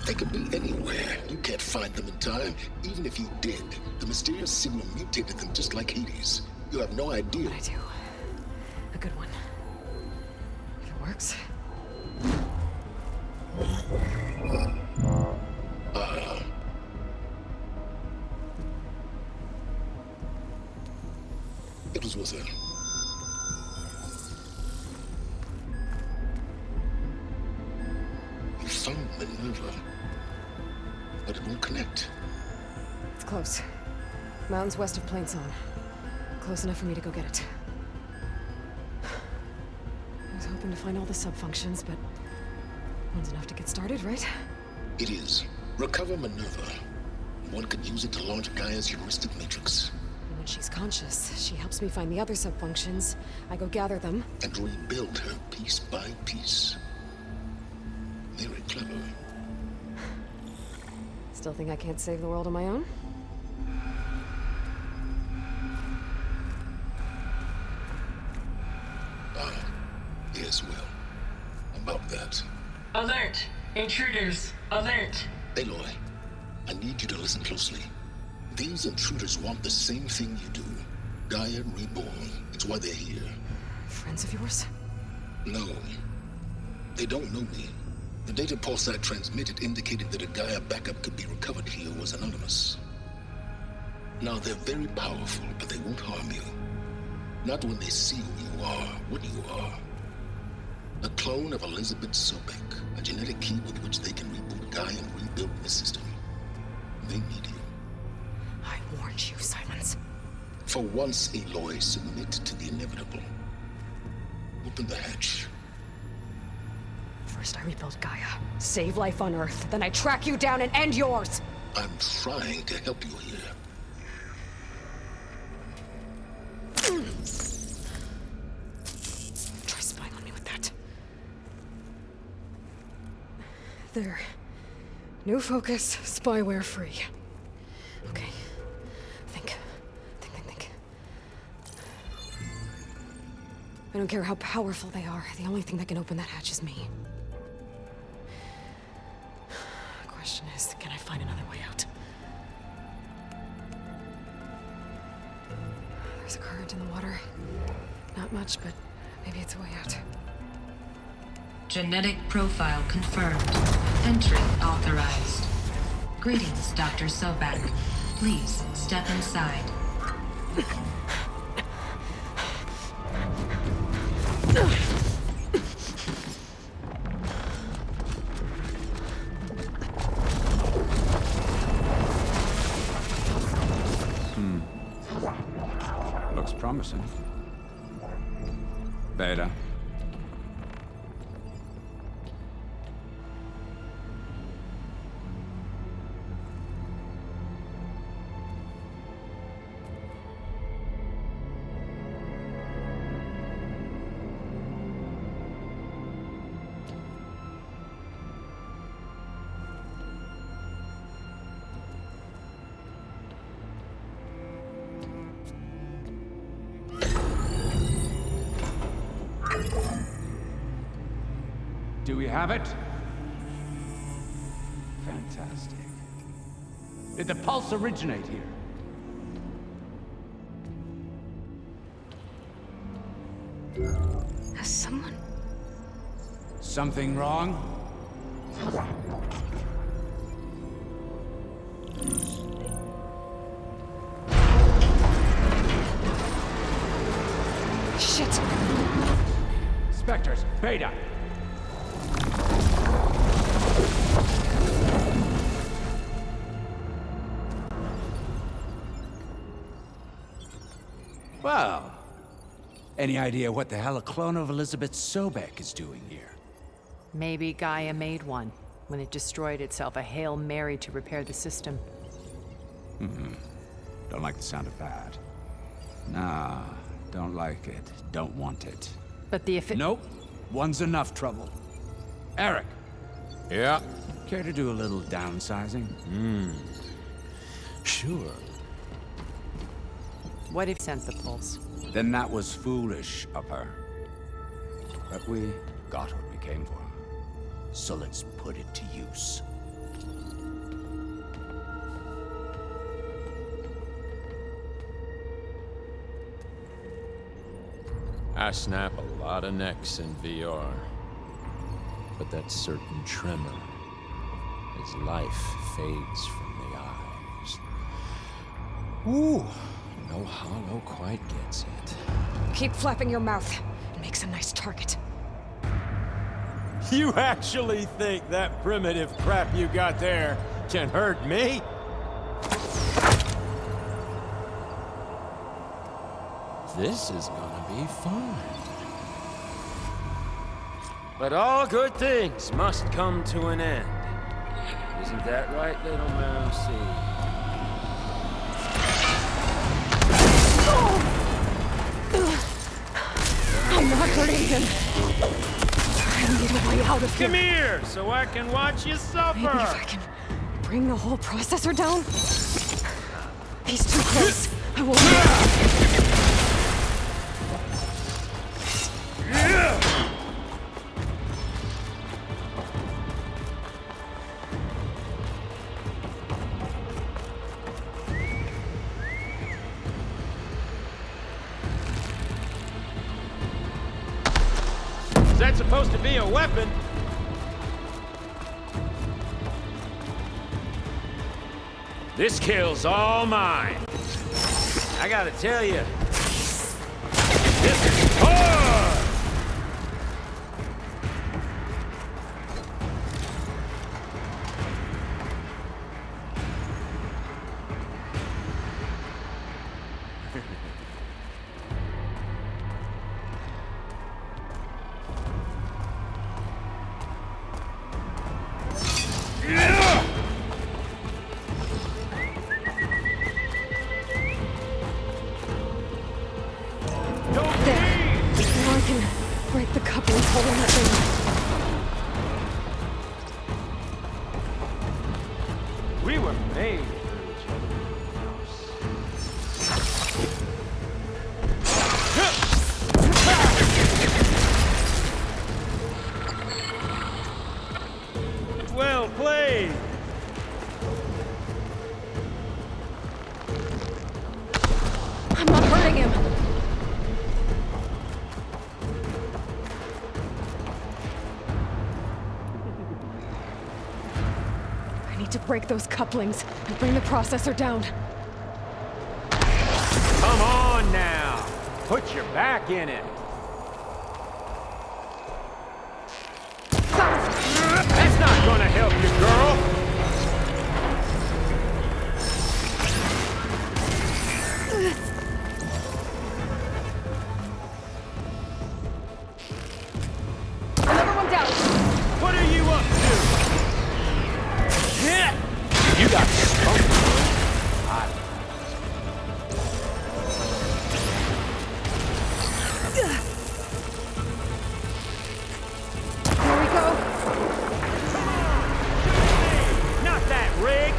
They could be anywhere. You can't find them in time. Even if you did, the mysterious signal mutated them just like Hades. You have no idea. But I do. A good one. If it works. It was worth it. found Minerva, but it won't connect. It's close. Mountains west of Plainzone. Close enough for me to go get it. I was hoping to find all the sub-functions, but one's enough to get started, right? It is. Recover Minerva. One could use it to launch Gaia's heuristic matrix. And when she's conscious, she helps me find the other sub-functions. I go gather them. And rebuild her piece by piece. Very clever. Still think I can't save the world on my own? Yes, well, about that. Alert! Intruders! Alert! Aloy, I need you to listen closely. These intruders want the same thing you do. Gaia reborn. It's why they're here. Friends of yours? No. They don't know me. The data pulse I transmitted indicated that a Gaia backup could be recovered here was anonymous. Now, they're very powerful, but they won't harm you. Not when they see who you are, what you are. A clone of Elizabeth Sobek, a genetic key with which they can reboot Gaia and rebuild the system. They need you. I warned you, Silence. For once, Aloy, submit to the inevitable. Open the hatch. First I rebuild Gaia, save life on Earth, then I track you down and end yours! I'm trying to help you here. Try spying on me with that. There. New focus, spyware free. Okay. Think. I don't care how powerful they are. The only thing that can open that hatch is me. The question is, can I find another way out? There's a current in the water. Not much, but maybe it's a way out. Genetic profile confirmed. Entry authorized. Greetings, Dr. Sobek. Please step inside. Looks promising. Beta. Do we have it? Fantastic. Did the pulse originate here? Has someone... Something wrong? Shit! Spectres, Beta! Well, any idea what the hell a clone of Elizabeth Sobek is doing here? Maybe Gaia made one. When it destroyed itself, a Hail Mary to repair the system. Don't like the sound of that. Nah, don't like it. Don't want it. But the Nope. One's enough trouble. Eric! Yeah? Care to do a little downsizing? Sure. What if sent the pulse? Then that was foolish of her. But we got what we came for. So let's put it to use. I snap a lot of necks in VR. But that certain tremor as life fades from the eyes. Ooh, no hollow quite gets it. Keep flapping your mouth and makes a nice target. You actually think that primitive crap you got there can hurt me? This is gonna be fun. But all good things must come to an end. Isn't that right, little mousey? I'm not hurting him. I need a way out of here. Come here, so I can watch you suffer. Maybe if I can bring the whole processor down. He's too close. I won't. Is that supposed to be a weapon? This kill's all mine. I gotta tell you, this is hard! Break the couplings holding that thing. We were made for each other. Well played. I'm not hurting him. To break those couplings and bring the processor down. Come on now! Put your back in it! That's not gonna help you, girl! Another one down! What are you up to? You got smoke. Here we go. Not that rig.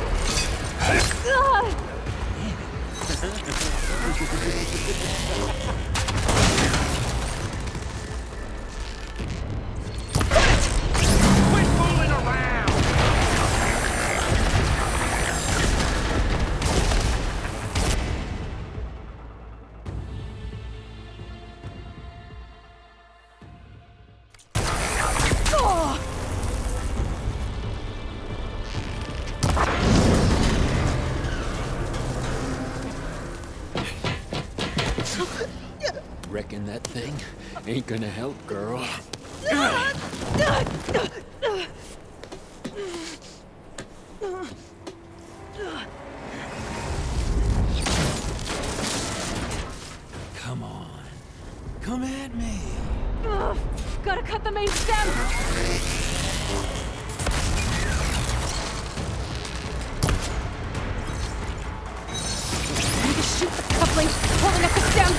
Quit fooling around. Reckon that thing ain't gonna help, girl. Come on. Come at me. Gotta cut the main stem. I need to shoot the coupling, holding up the stem.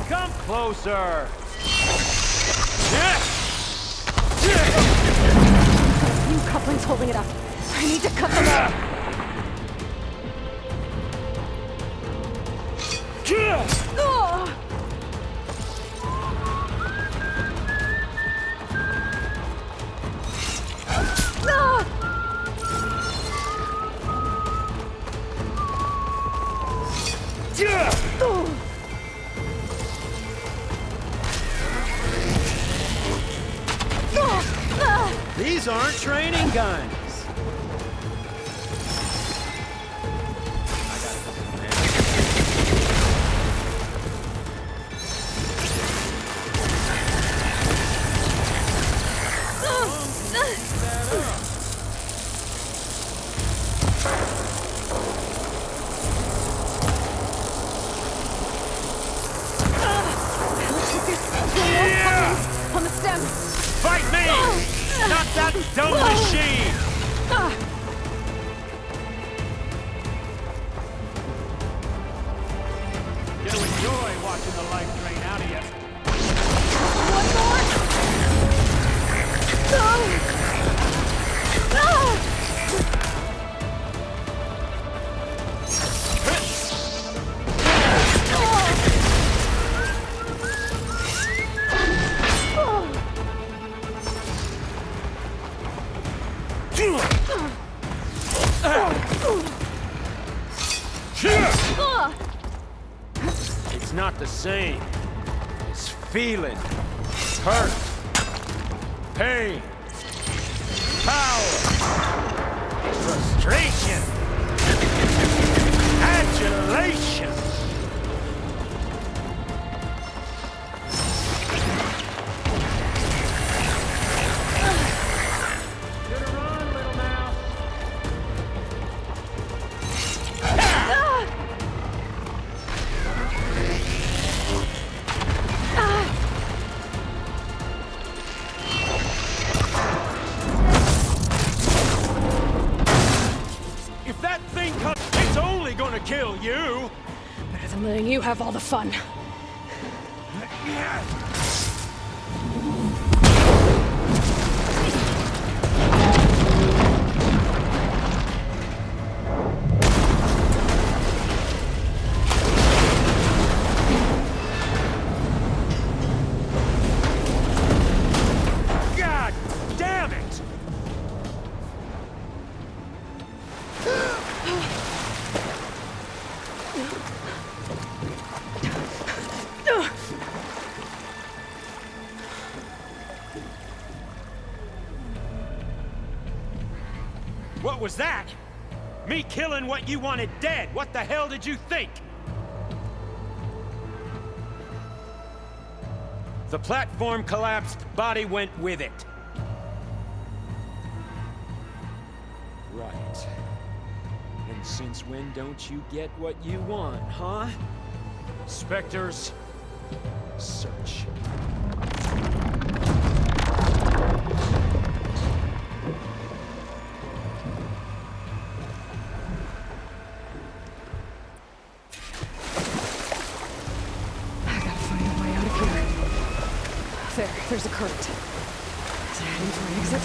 Come closer. New couplings holding it up. I need to cut them off. These aren't training guns. Fight me! Not that dumb machine! You'll enjoy watching the life drain out of you. One more! It's not the same. It's feeling, hurt, pain, power, frustration, adulation. Kill you! Better than letting you have all the fun. God damn it! What was that? Me killing what you wanted dead. What the hell did you think? The platform collapsed, body went with it. Right. And since when don't you get what you want, huh? Spectres, search. There's a current. Is it heading for an exit?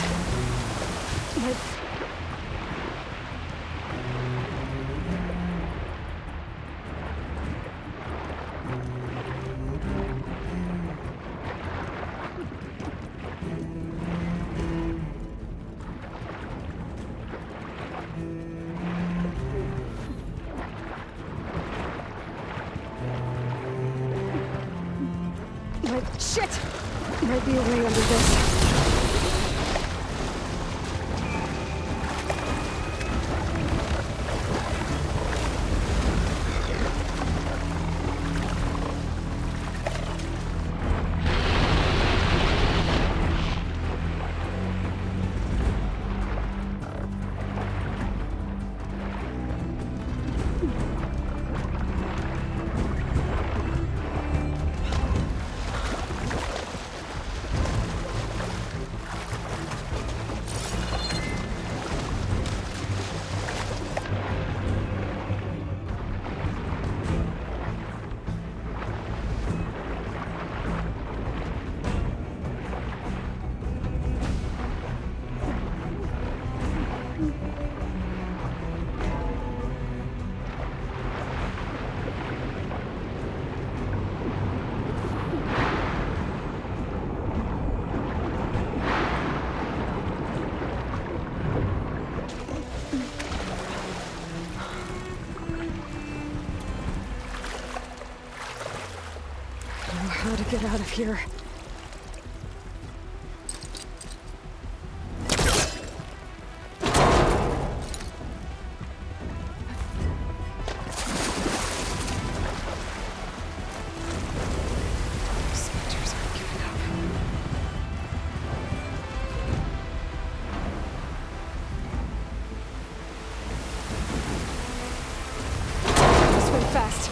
Shit! Might be a way under this. How to get out of here. Spectres aren't giving up. Swim fast.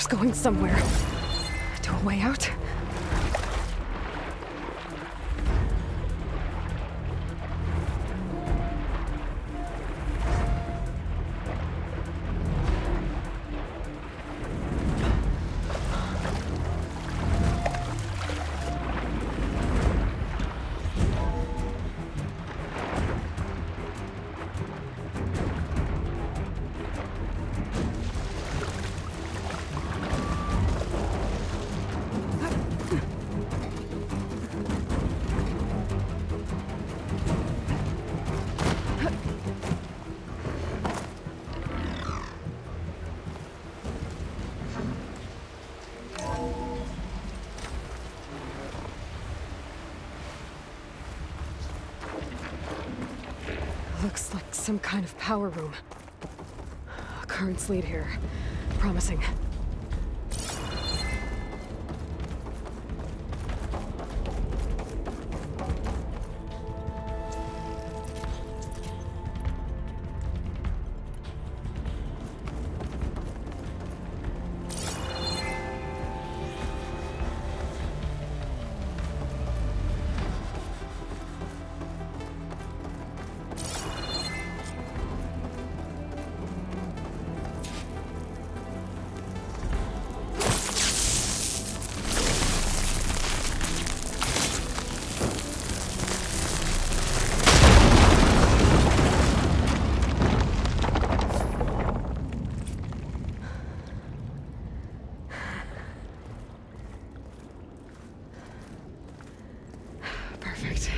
is going somewhere. To a way out? Looks like some kind of power room. Currents lead here. Promising. Perfect.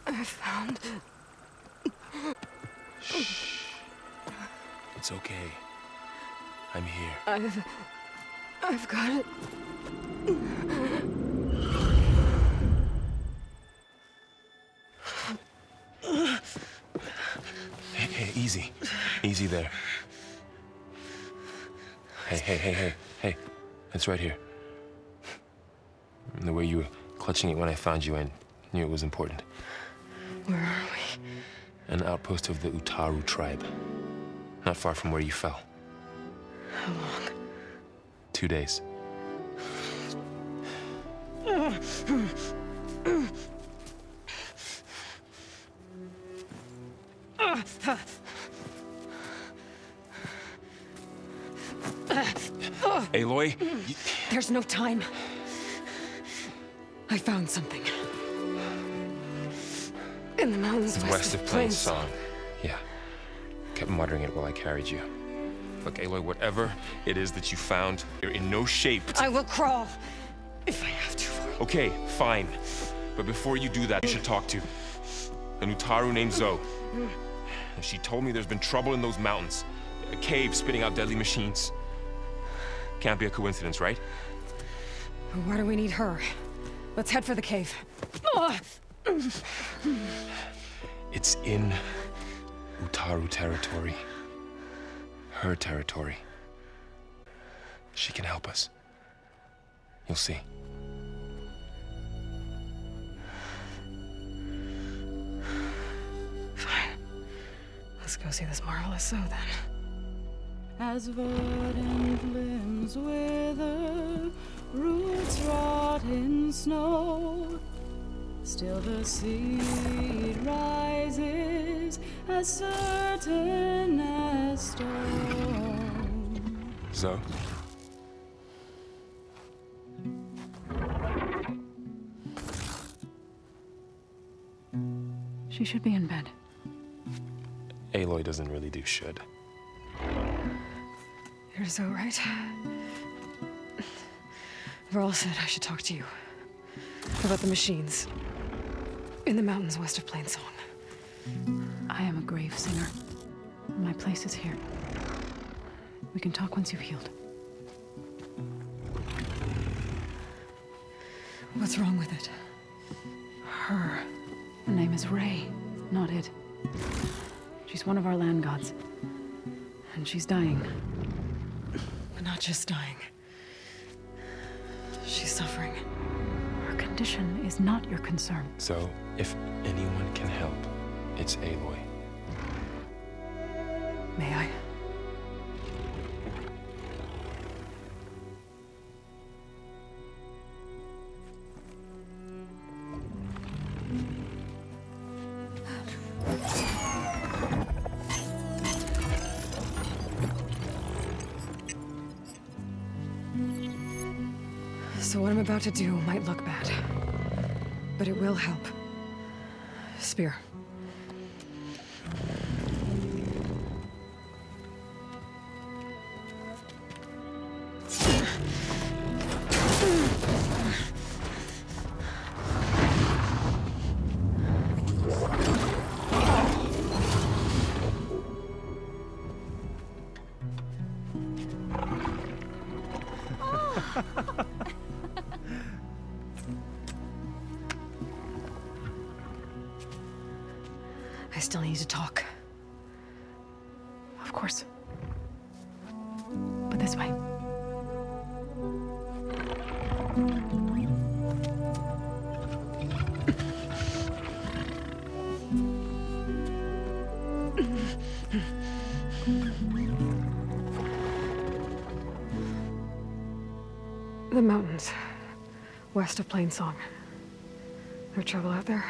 I found... Shh. It's okay. I'm here. I've got it. Hey, easy. Easy there. Hey. It's right here. The way you were clutching it when I found you, I knew it was important. Where are we? An outpost of the Utaru tribe. Not far from where you fell. How long? 2 days. Aloy, There's no time. I found something. In the mountains west of Plains Song. Yeah. Kept muttering it while I carried you. Look, Aloy, whatever it is that you found, you're in no shape to... I will crawl, if I have to. Okay, fine. But before you do that, you should talk to an Utaru named Zoe. She told me there's been trouble in those mountains. A cave spitting out deadly machines. Can't be a coincidence, right? Why do we need her? Let's head for the cave. It's in Utaru territory. Her territory. She can help us. You'll see. Fine. Let's go see this marvelous Zoe then. as verdant limbs wither, roots rot in snow. Still the seed rises as certain as stone. Zoe? She should be in bed. Aloy doesn't really do should. You're so right. Varl said I should talk to you about the machines in the mountains west of Plainsong. I am a grave singer. My place is here. We can talk once you've healed. What's wrong with it? Her name is Ray, not it. She's one of our land gods. And she's dying. But not just dying. She's suffering. Her condition is not your concern. So, if anyone can help, it's Aloy. May I? So what I'm about to do might look bad, but it will help. Spear. I still need to talk. Of course. But this way. The mountains, west of Plainsong. There trouble out there?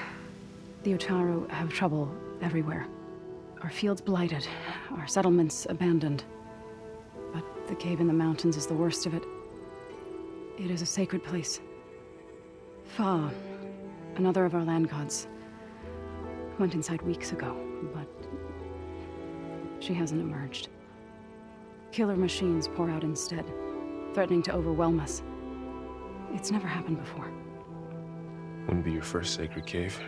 The Utaru have trouble everywhere. Our fields blighted, our settlements abandoned. But the cave in the mountains is the worst of it. It is a sacred place. Fa, another of our land gods, went inside weeks ago, but she hasn't emerged. Killer machines pour out instead, threatening to overwhelm us. It's never happened before. Wouldn't be your first sacred cave.